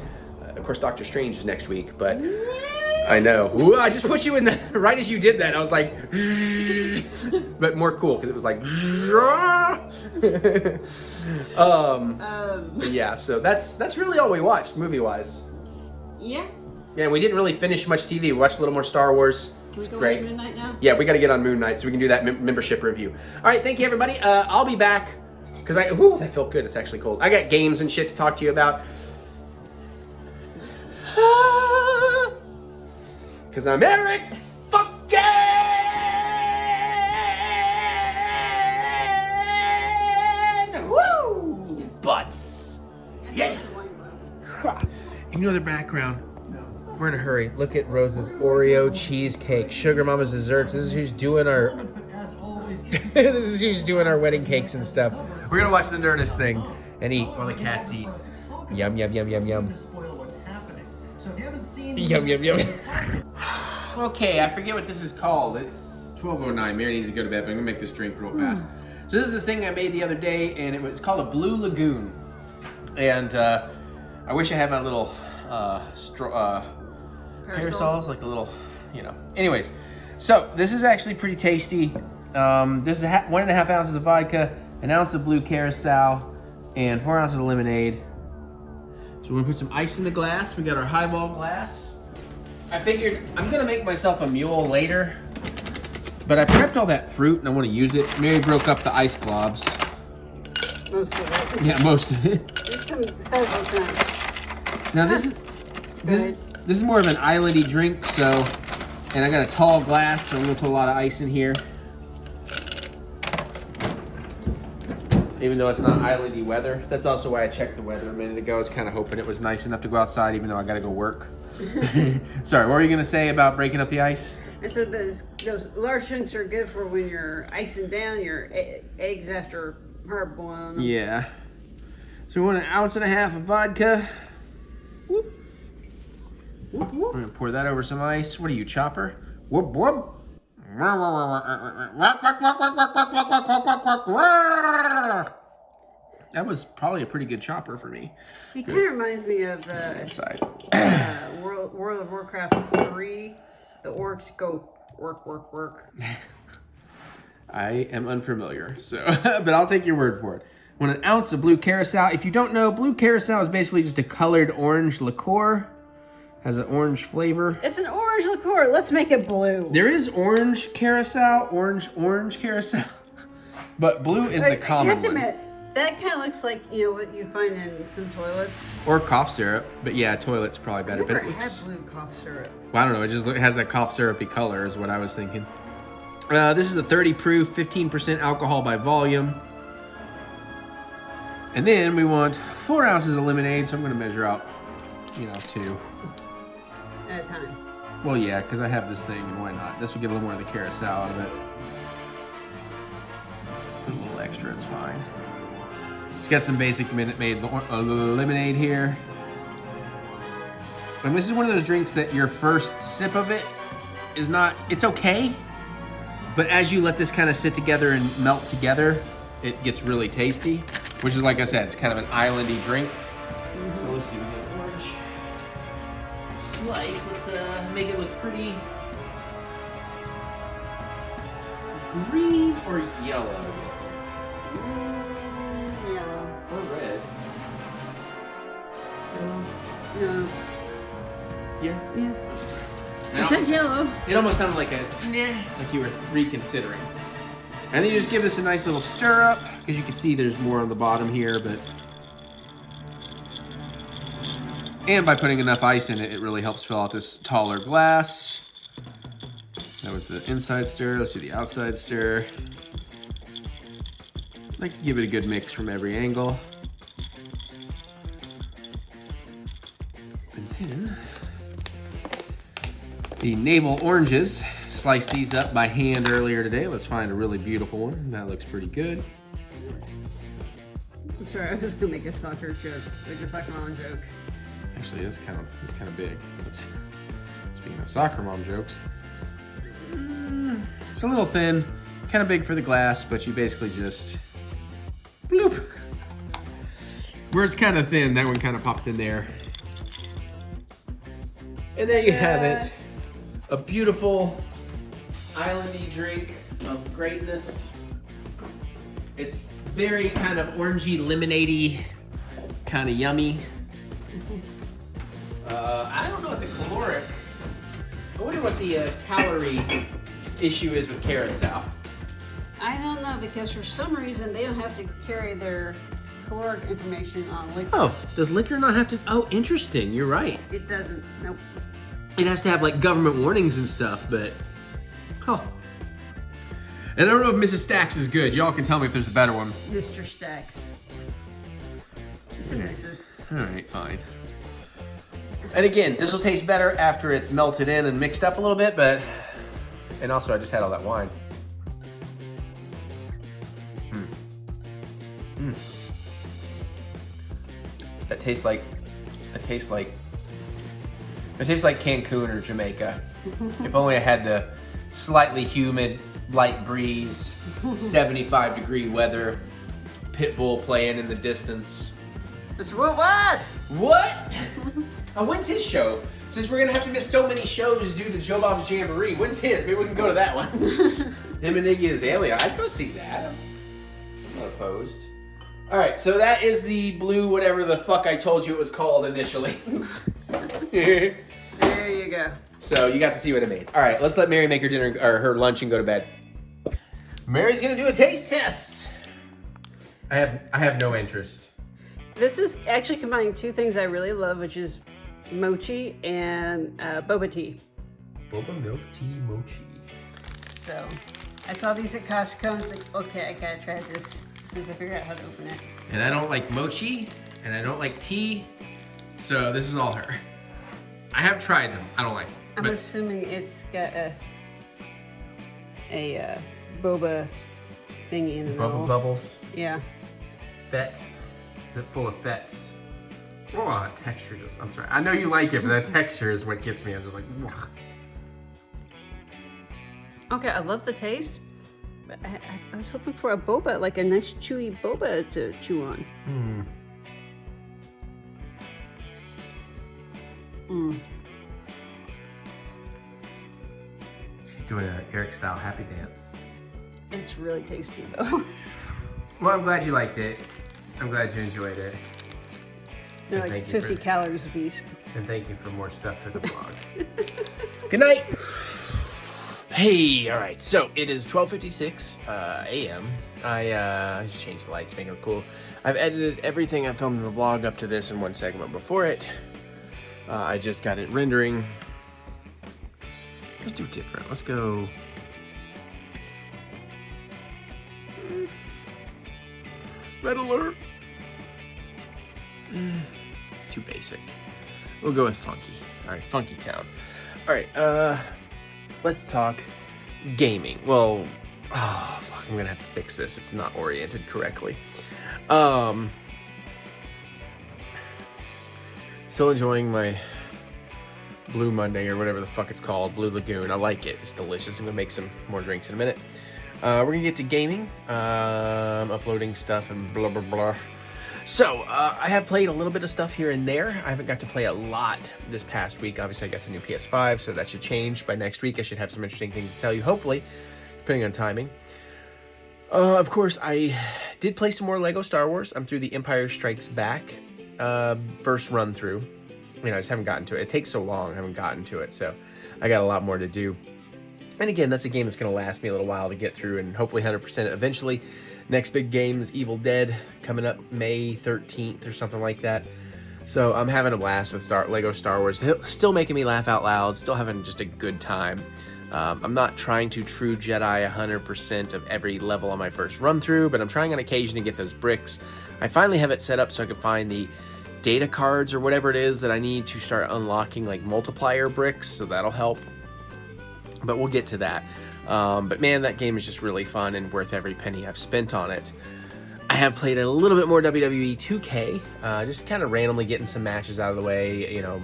Of course, Doctor Strange is next week, but I know. Ooh, I just put you in the, right as you did that, I was like, but more cool, because it was like, yeah, so that's really all we watched, movie-wise. Yeah. Yeah, we didn't really finish much TV. We watched a little more Star Wars. Can we It's go great. watch Midnight now? Yeah, we got to get on Moon Knight so we can do that membership review. All right, thank you, everybody. I'll be back, because that felt good. It's actually cold. I got games and shit to talk to you about. Because I'm Eric fucking woo butts. Yeah. Ignore the background. We're in a hurry. Look at Rose's Oreo cheesecake, Sugar Mama's desserts. This is who's doing our this is who's doing our wedding cakes and stuff. We're gonna watch the Nerdist thing and eat while the cats eat. Yum yum yum yum yum. Yum yum yum. Okay, I forget what this is called. It's 12:09. Mary needs to go to bed, but I'm gonna make this drink real fast. So this is the thing I made the other day, and it's called a Blue Lagoon. And I wish I had my little parasols, like a little, you know. Anyways, so this is actually pretty tasty. This is 1.5 ounces of vodka, an ounce of blue curacao, and 4 ounces of lemonade. So we're gonna put some ice in the glass. We got our highball glass. I figured I'm gonna make myself a mule later, but I prepped all that fruit and I want to use it. Mary broke up the ice globs. Most of it. Yeah, most of it. There's some several times. Now this is more of an islandy drink, so, and I got a tall glass, so I'm gonna put a lot of ice in here. Even though it's not islandy weather. That's also why I checked the weather a minute ago. I was kind of hoping it was nice enough to go outside, even though I gotta go work. Sorry, what were you gonna say about breaking up the ice? I said those large chunks are good for when you're icing down your eggs after hard boiling them. Yeah. So we want 1.5 ounces of vodka. Whoop. Whoop, whoop. We're gonna pour that over some ice. What are you, chopper? Whoop whoop. That was probably a pretty good chopper for me. He kind of reminds me of Inside. World of Warcraft 3. The orcs go work. I am unfamiliar, so but I'll take your word for it. 1 ounce of blue curacao. If you don't know, blue curacao is basically just a colored orange liqueur. Has an orange flavor. It's an orange liqueur. Let's make it blue. There is orange curacao, orange curacao, but blue is the common You have to one. admit, that kind of looks like, you know, what you find in some toilets. Or cough syrup, but yeah, toilet's probably better. I've never But it looks, had blue cough syrup. well, I don't know. It just has that cough syrupy color, is what I was thinking. This is a 30 proof, 15% alcohol by volume. And then we want 4 ounces of lemonade, so I'm gonna measure out, 2. At a time. Well, yeah, because I have this thing, and why not? This will get a little more of the curacao out of it. Put a little extra, it's fine. Just got some basic made lemonade here. And this is one of those drinks that your first sip of it is not, it's okay. But as you let this kind of sit together and melt together, it gets really tasty. Which is, like I said, it's kind of an islandy drink. So let's see, we got a large slice. Let's make it look pretty green or yellow. Yellow. Or red. No. Yeah. Yeah. Now, It says yellow. it almost sounded like like you were reconsidering. And then you just give this a nice little stir up, because you can see there's more on the bottom here, but... And by putting enough ice in it, it really helps fill out this taller glass. That was the inside stir. Let's do the outside stir. I like to give it a good mix from every angle. And then the navel oranges. Sliced these up by hand earlier today. Let's find a really beautiful one. That looks pretty good. I'm sorry, I was just gonna make a soccer joke, like a soccer mom joke. Actually, that's kind of big. Speaking of soccer mom jokes, it's a little thin, kind of big for the glass, but you basically just bloop. Where it's kind of thin, that one kind of popped in there. And there you have it. A beautiful islandy drink of greatness. It's very kind of orangey, lemonade-y, kind of yummy. I don't know what the caloric, I wonder what the calorie issue is with carousel. I don't know, because for some reason they don't have to carry their caloric information on liquor. Oh, does liquor not have to? Oh, interesting. You're right. It doesn't. Nope. It has to have like government warnings and stuff, but huh. And I don't know if Mrs. Stacks is good. Y'all can tell me if there's a better one. Mr. Stacks. You said Mrs. All right, fine. And again, this will taste better after it's melted in and mixed up a little bit, but, and also I just had all that wine. That tastes like Cancun or Jamaica. If only I had the slightly humid, light breeze, 75-degree weather, Pitbull playing in the distance. Mr. Woodward! What? Oh, when's his show? Since we're gonna have to miss so many shows due to Joe Bob's Jamboree, when's his? Maybe we can go to that one. Him and Iggy Azalea. I'd go see that. I'm not opposed. All right, so that is the blue, whatever the fuck I told you it was called initially. There you go. So you got to see what I made. All right, let's let Mary make her dinner or her lunch and go to bed. Mary's gonna do a taste test. I have no interest. This is actually combining two things I really love, which is mochi and boba tea. Boba milk tea mochi. So I saw these at Costco and was like, okay, I gotta try this as soon as I figure out how to open it. And I don't like mochi, and I don't like tea, so this is all her. I have tried them. I don't like them. I'm assuming it's got a boba thingy in the middle. Bubble bubbles. Yeah. Fets. Is it full of fets? Oh, that texture just, I'm sorry. I know you like it, but that texture is what gets me. I'm just like, ugh. Okay, I love the taste, but I was hoping for a boba, like a nice chewy boba to chew on. She's doing an Eric style happy dance. It's really tasty though. Well, I'm glad you liked it. I'm glad you enjoyed it. They're And like thank you 50 for- calories a piece. And thank you for more stuff for the vlog. Good night. Hey, all right. So it is 12:56 a.m. I just changed the lights, make it look cool. I've edited everything I filmed in the vlog up to this in one segment before it. I just got it rendering. Let's do different. Let's go. Red alert. Too basic. We'll go with funky. All right, Funky Town. All right, let's talk gaming. Well, oh, fuck, I'm gonna have to fix this. It's not oriented correctly. Still enjoying my Blue Monday or whatever the fuck it's called, Blue Lagoon. I like it. It's delicious. I'm gonna make some more drinks in a minute. We're gonna get to gaming, uploading stuff and blah, blah, blah. So, I have played a little bit of stuff here and there. I haven't got to play a lot this past week. Obviously, I got the new PS5, so that should change by next week. I should have some interesting things to tell you, hopefully, depending on timing. Of course, I did play some more Lego Star Wars. I'm through the Empire Strikes Back first run through. You know, I just haven't gotten to it. It takes so long, I haven't gotten to it, so I got a lot more to do. And again, that's a game that's going to last me a little while to get through and hopefully 100% eventually. Next big game is Evil Dead, coming up May 13th or something like that. So I'm having a blast with Lego Star Wars. Still making me laugh out loud, still having just a good time. I'm not trying to true Jedi 100% of every level on my first run through, but I'm trying on occasion to get those bricks. I finally have it set up so I can find the data cards or whatever it is that I need to start unlocking like multiplier bricks, so that'll help. But we'll get to that. But man, that game is just really fun and worth every penny I've spent on it. I have played a little bit more WWE 2K, just kind of randomly getting some matches out of the way, you know,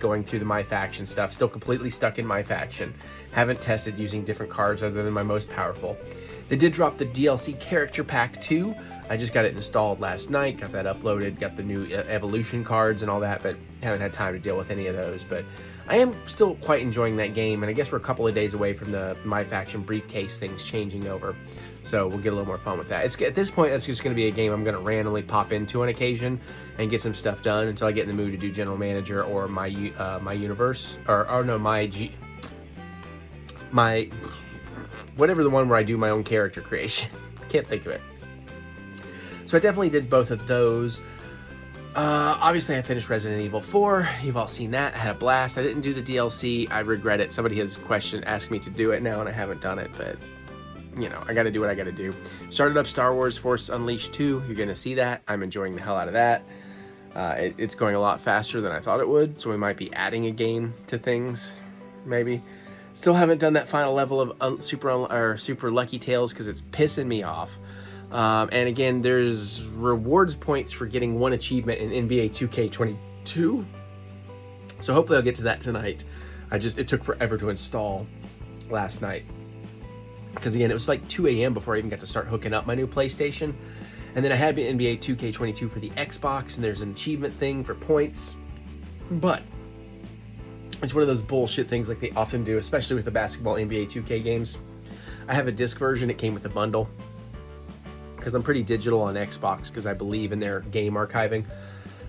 going through the My Faction stuff. Still completely stuck in My Faction. Haven't tested using different cards other than my most powerful. They did drop the DLC Character Pack 2. I just got it installed last night, got that uploaded, got the new evolution cards and all that, but haven't had time to deal with any of those. But I am still quite enjoying that game, and I guess we're a couple of days away from the My Faction briefcase things changing over. So we'll get a little more fun with that. At this point, that's just going to be a game I'm going to randomly pop into on occasion and get some stuff done until I get in the mood to do General Manager or my universe, or no, my whatever the one where I do my own character creation. Can't think of it. So I definitely did both of those. Obviously, I finished Resident Evil 4. You've all seen that. I had a blast. I didn't do the DLC. I regret it. Somebody has asked me to do it now, and I haven't done it, but you know, I gotta do what I gotta do. Started up Star Wars Force Unleashed 2. You're gonna see that. I'm enjoying the hell out of that. It's going a lot faster than I thought it would, so we might be adding a game to things, maybe. Still haven't done that final level of Super Lucky Tales because it's pissing me off. And again, there's rewards points for getting one achievement in NBA 2K22. So hopefully I'll get to that tonight. It took forever to install last night. Because again, it was like 2 a.m. before I even got to start hooking up my new PlayStation. And then I had NBA 2K22 for the Xbox, and there's an achievement thing for points. But it's one of those bullshit things like they often do, especially with the basketball NBA 2K games. I have a disc version. It came with the bundle. Because I'm pretty digital on Xbox because I believe in their game archiving.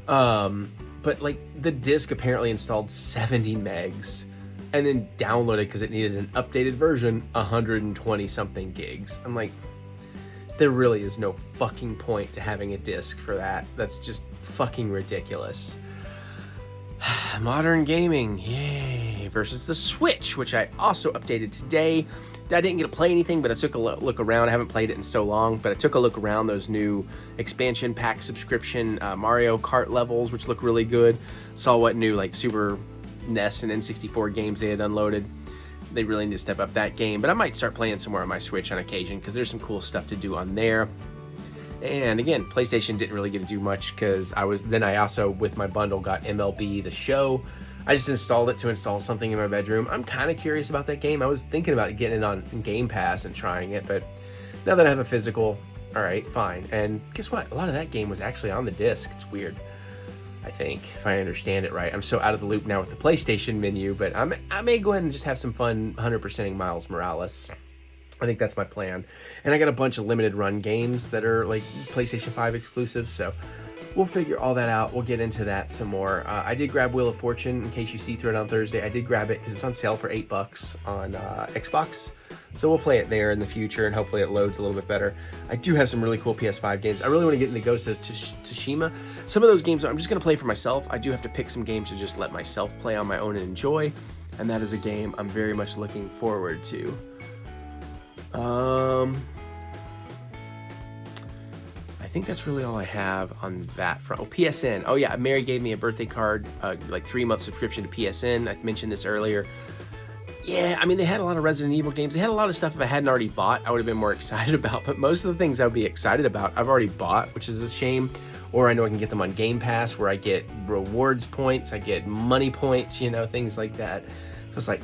But like the disc apparently installed 70 megs. And then downloaded because it needed an updated version, 120 something gigs. I'm like, there really is no fucking point to having a disc for that. That's just fucking ridiculous. Modern gaming, yay, versus the Switch, which I also updated today. I didn't get to play anything, but I took a look around. I haven't played it in so long, but I took a look around those new expansion pack subscription Mario Kart levels, which look really good. Saw what new like Super NES and N64 games they had unloaded. They really need to step up that game, but I might start playing some more on my Switch on occasion because there's some cool stuff to do on there. And again, PlayStation didn't really get to do much because I also with my bundle got MLB The Show. I just installed it to install something in my bedroom. I'm kind of curious about that game. I was thinking about getting it on Game Pass and trying it, but now that I have a physical, all right, fine. And guess what? A lot of that game was actually on the disc. It's weird. I think, if I understand it right. I'm so out of the loop now with the PlayStation menu, but I may go ahead and just have some fun 100%ing Miles Morales. I think that's my plan. And I got a bunch of limited run games that are like PlayStation 5 exclusives, so we'll figure all that out. We'll get into that some more. I did grab Wheel of Fortune, in case you see through it on Thursday. I did grab it because it was on sale for $8 on Xbox. So we'll play it there in the future, and hopefully it loads a little bit better. I do have some really cool PS5 games. I really want to get into Ghost of Tsushima. Some of those games I'm just going to play for myself. I do have to pick some games to just let myself play on my own and enjoy, and that is a game I'm very much looking forward to. I think that's really all I have on that front. Oh, PSN. Oh yeah, Mary gave me a birthday card, like 3-month subscription to PSN. I mentioned this earlier. Yeah, I mean, they had a lot of Resident Evil games. They had a lot of stuff if I hadn't already bought, I would have been more excited about. But most of the things I would be excited about, I've already bought, which is a shame. Or I know I can get them on Game Pass, where I get rewards points, I get money points, you know, things like that. So it's like,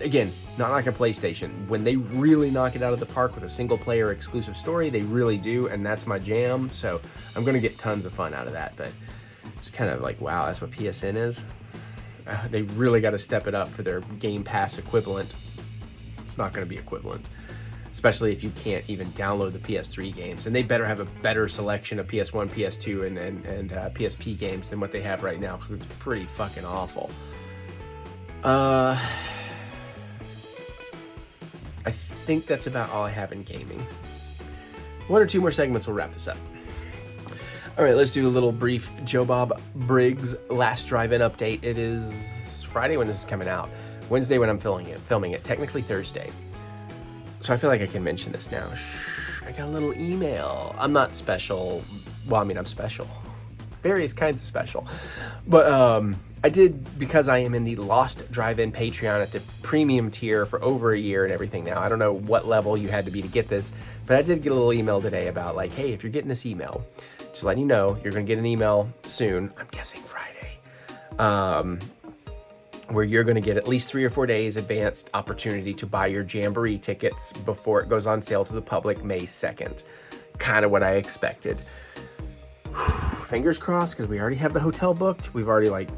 again, not like a PlayStation. When they really knock it out of the park with a single-player exclusive story, they really do, and that's my jam. So I'm going to get tons of fun out of that. But it's kind of like, wow, that's what PSN is. They really got to step it up for their Game Pass equivalent. It's not going to be equivalent, especially if you can't even download the PS3 games. And they better have a better selection of PS1, PS2, and PSP games than what they have right now, because it's pretty fucking awful. I think that's about all I have in gaming. 1 or 2 more segments will wrap this up. All right, let's do a little brief Joe Bob Briggs last drive-in update. It is Friday when this is coming out. Wednesday when I'm filming it, technically Thursday. So I feel like I can mention this now. I got a little email. I'm not special. Well, I mean, I'm special. Various kinds of special. But I did, because I am in the Lost Drive-In Patreon at the premium tier for over a year and everything now. I don't know what level you had to be to get this, but I did get a little email today about like, hey, if you're getting this email, just letting you know, you're going to get an email soon. I'm guessing Friday. Where you're going to get at least 3 or 4 days advanced opportunity to buy your Jamboree tickets before it goes on sale to the public May 2nd. Kind of what I expected. Fingers crossed, because we already have the hotel booked. We've already like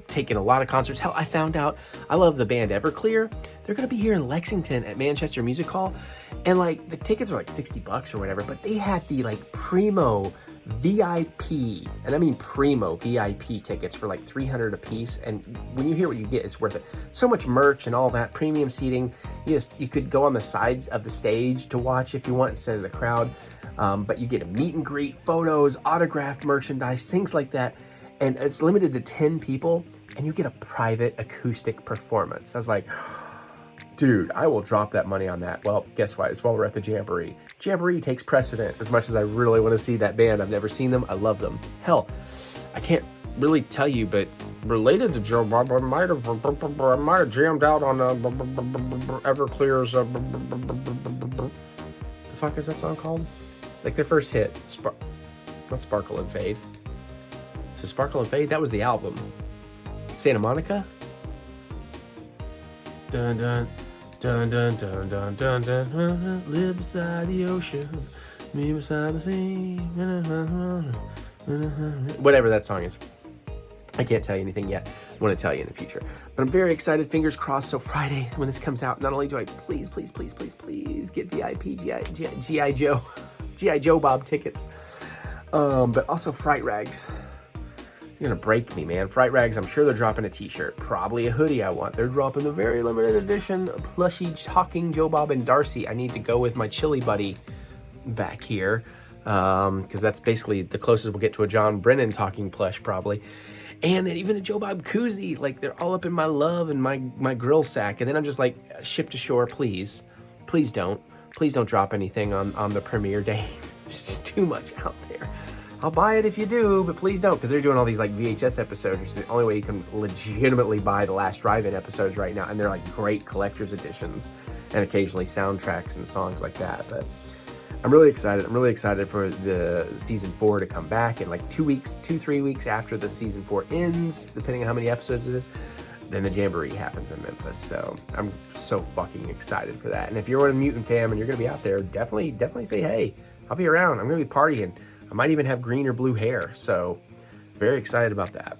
taken a lot of concerts. Hell, I found out I love the band Everclear. They're going to be here in Lexington at Manchester Music Hall. And like the tickets are like $60 or whatever, but they had the like primo VIP, and I mean primo VIP tickets for like $300 a piece. And when you hear what you get, it's worth it. So much merch and all that, premium seating. You could go on the sides of the stage to watch if you want instead of the crowd. But you get a meet and greet, photos, autographed merchandise, things like that. And it's limited to 10 people, and you get a private acoustic performance. I was like, dude, I will drop that money on that. Well, guess what? It's while we're at the Jamboree. Jamboree takes precedent as much as I really want to see that band. I've never seen them. I love them. Hell, I can't really tell you, but related to Joe Bob, I might have jammed out on Everclear's. The fuck is that song called? Like their first hit, not Sparkle and Fade. So Sparkle and Fade, that was the album. Santa Monica. Dun dun dun dun dun dun dun dun. Live beside the ocean, me beside the sea. Whatever that song is. I can't tell you anything yet. I want to tell you in the future. But I'm very excited. Fingers crossed. So Friday, when this comes out, not only do I please get VIP G.I. Joe Bob tickets, but also Fright Rags. You're gonna break me, man. Fright Rags, I'm sure they're dropping a t-shirt, probably a hoodie I want. They're dropping the very limited edition plushie talking Joe Bob and Darcy. I need to go with my chili buddy back here, because that's basically the closest we'll get to a John Brennan talking plush probably. And then even a Joe Bob koozie, like they're all up in my love and my grill sack. And then I'm just like, ship to shore, please don't drop anything on the premiere date. There's just too much out there. I'll buy it if you do, but please don't, because they're doing all these like VHS episodes, which is the only way you can legitimately buy the Last Drive-In episodes right now. And they're like great collector's editions and occasionally soundtracks and songs like that. But I'm really excited. I'm really excited for the season 4 to come back in like 3 weeks after the season 4 ends, depending on how many episodes it is. Then the Jamboree happens in Memphis. So I'm so fucking excited for that. And if you're a Mutant fam and you're going to be out there, definitely say, hey, I'll be around. I'm going to be partying. I might even have green or blue hair. So very excited about that.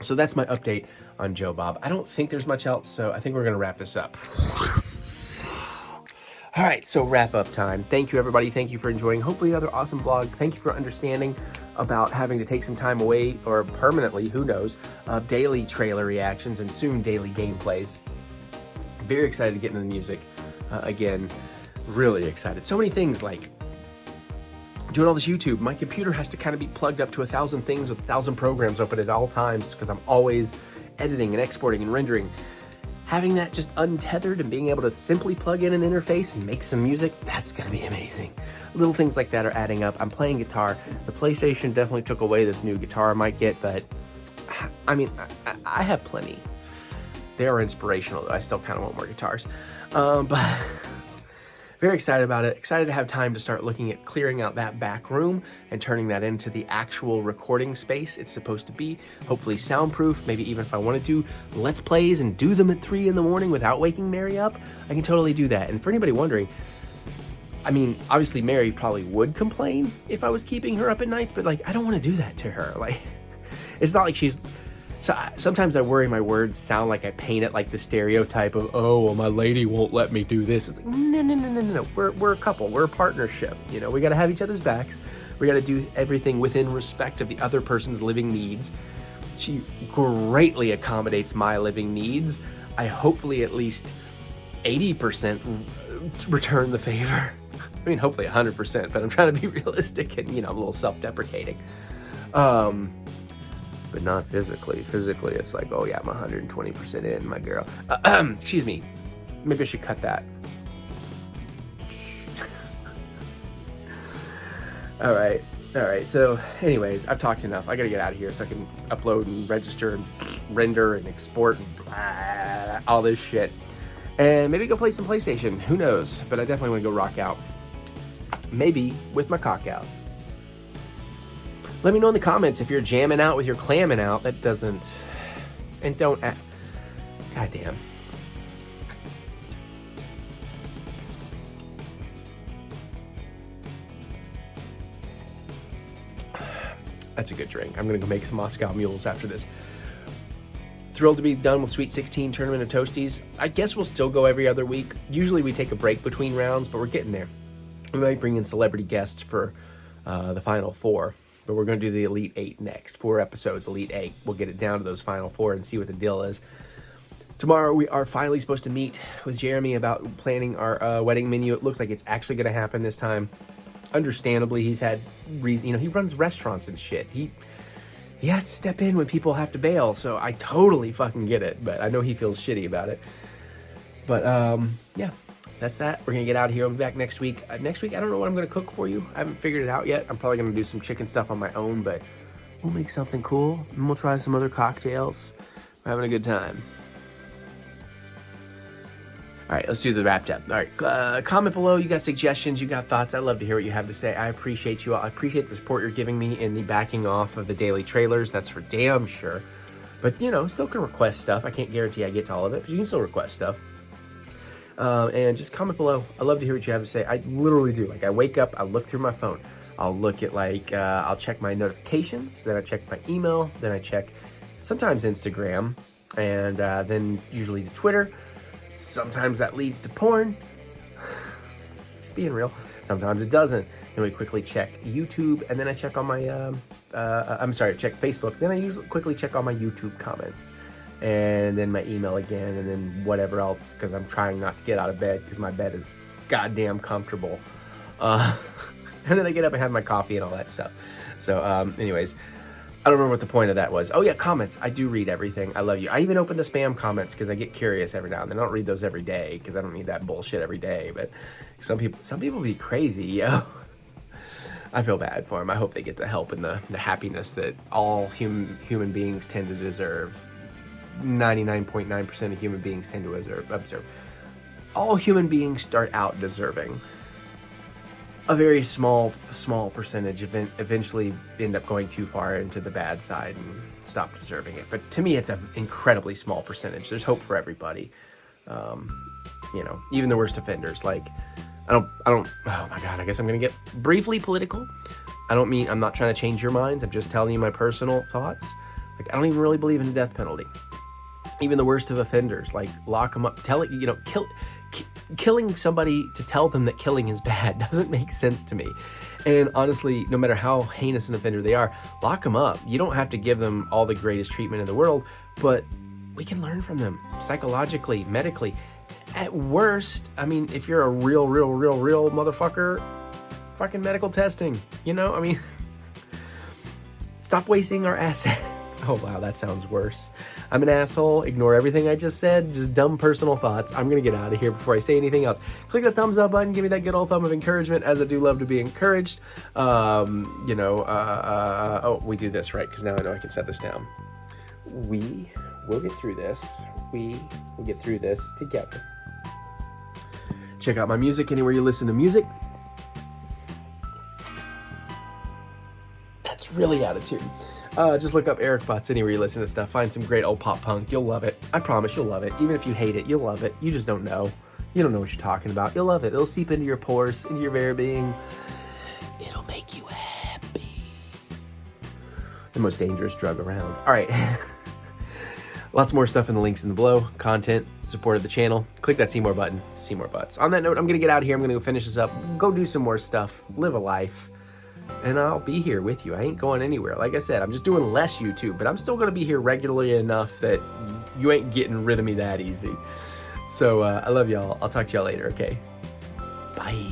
So that's my update on Joe Bob. I don't think there's much else. So I think we're going to wrap this up. All right, so wrap up time. Thank you, everybody. Thank you for enjoying. Hopefully another awesome vlog. Thank you for understanding about having to take some time away, or permanently, who knows, daily trailer reactions and soon daily gameplays. Very excited to get into the music. Again, really excited. So many things, like doing all this YouTube. My computer has to kind of be plugged up to 1,000 things with 1,000 programs open at all times because I'm always editing and exporting and rendering. Having that just untethered and being able to simply plug in an interface and make some music, that's gonna be amazing. Little things like that are adding up. I'm playing guitar. The PlayStation definitely took away this new guitar I might get, but I mean, I have plenty. They are inspirational, though. I still kind of want more guitars. But very excited about it. Excited to have time to start looking at clearing out that back room and turning that into the actual recording space it's supposed to be. Hopefully soundproof. Maybe even if I want to do Let's Plays and do them at 3 in the morning without waking Mary up, I can totally do that. And for anybody wondering, I mean, obviously Mary probably would complain if I was keeping her up at night, but like, I don't want to do that to her. Like, it's not like she's... So sometimes I worry my words sound like I paint it like the stereotype of, oh, well, my lady won't let me do this. It's like, no. We're a couple. We're a partnership. You know, we got to have each other's backs. We got to do everything within respect of the other person's living needs. She greatly accommodates my living needs. I hopefully at least 80% return the favor. I mean, hopefully 100%, but I'm trying to be realistic and, you know, I'm a little self-deprecating. but not physically. Physically, it's like, oh yeah, I'm 120% in, my girl. Excuse me. Maybe I should cut that. All right. So anyways, I've talked enough. I gotta get out of here so I can upload and register and render and export and blah, all this shit. And maybe go play some PlayStation. Who knows? But I definitely want to go rock out. Maybe with my cock out. Let me know in the comments if you're jamming out with your clamming out. That doesn't... And don't... God damn. That's a good drink. I'm going to go make some Moscow Mules after this. Thrilled to be done with Sweet 16 Tournament of Toasties. I guess we'll still go every other week. Usually we take a break between rounds, but we're getting there. We might bring in celebrity guests for the Final Four, but we're going to do the Elite 8 next. 4 episodes, Elite 8. We'll get it down to those Final Four and see what the deal is. Tomorrow we are finally supposed to meet with Jeremy about planning our wedding menu. It looks like it's actually going to happen this time. Understandably, he's had reason. You know, he runs restaurants and shit. He has to step in when people have to bail, so I totally fucking get it. But I know he feels shitty about it. But yeah, that's that. We're gonna get out of here. I'll be back next week. Next week, I don't know what I'm gonna cook for you. I haven't figured it out yet. I'm probably gonna do some chicken stuff on my own, but we'll make something cool and we'll try some other cocktails. We're having a good time. All right, let's do the wrapped up. All right, comment below. You got suggestions, you got thoughts. I'd love to hear what you have to say. I appreciate you all. I appreciate the support you're giving me in the backing off of the daily trailers. That's for damn sure. But, you know, still can request stuff. I can't guarantee I get to all of it, but you can still request stuff. And just comment below. I love to hear what you have to say. I literally do. Like, I wake up, I look through my phone. I'll look at, like, I'll check my notifications. Then I check my email. Then I check sometimes Instagram. And then usually to Twitter. Sometimes that leads to porn. Just being real. Sometimes it doesn't. Then we quickly check YouTube, and then I check on my, check Facebook. Then I usually quickly check on my YouTube comments, and then my email again, and then whatever else, because I'm trying not to get out of bed, because my bed is goddamn comfortable. And then I get up and have my coffee and all that stuff. So, anyways, I don't remember what the point of that was. Oh yeah, comments. I do read everything. I love you. I even open the spam comments because I get curious every now and then. I don't read those every day because I don't need that bullshit every day. But some people be crazy, yo. I feel bad for them. I hope they get the help and the happiness that all human beings tend to deserve. 99.9% of human beings tend to observe. All human beings start out deserving. A very small percentage eventually end up going too far into the bad side and stop deserving it. But to me, it's an incredibly small percentage. There's hope for everybody. You know, even the worst offenders. Like, I don't, oh my God, I guess I'm going to get briefly political. I'm not trying to change your minds. I'm just telling you my personal thoughts. Like, I don't even really believe in the death penalty. Even the worst of offenders, like, lock them up, killing somebody to tell them that killing is bad doesn't make sense to me. And honestly, no matter how heinous an offender they are, lock them up. You don't have to give them all the greatest treatment in the world, but we can learn from them psychologically, medically. At worst, I mean, if you're a real motherfucker, fucking medical testing, you know? I mean, stop wasting our assets. Oh wow, that sounds worse. I'm an asshole. Ignore everything I just said. Just dumb personal thoughts. I'm going to get out of here before I say anything else. Click the thumbs up button. Give me that good old thumb of encouragement, as I do love to be encouraged. Oh, we do this, right? Because now I know I can set this down. We will get through this. We will get through this together. Check out my music anywhere you listen to music. That's really out of tune. Just look up TheEricButts anywhere you listen to stuff. Find some great old pop punk. You'll love it. I promise you'll love it. Even if you hate it, you'll love it. You just don't know. You don't know what you're talking about. You'll love it. It'll seep into your pores, into your very being. It'll make you happy. The most dangerous drug around. All right. Lots more stuff in the links in the below. Content, support of the channel. Click that see more button to see more butts. On that note, I'm going to get out of here. I'm going to go finish this up. Go do some more stuff. Live a life. And I'll be here with you. I ain't going anywhere. Like I said, I'm just doing less YouTube, but I'm still going to be here regularly enough that you ain't getting rid of me that easy. So I love y'all. I'll talk to y'all later, okay? Bye.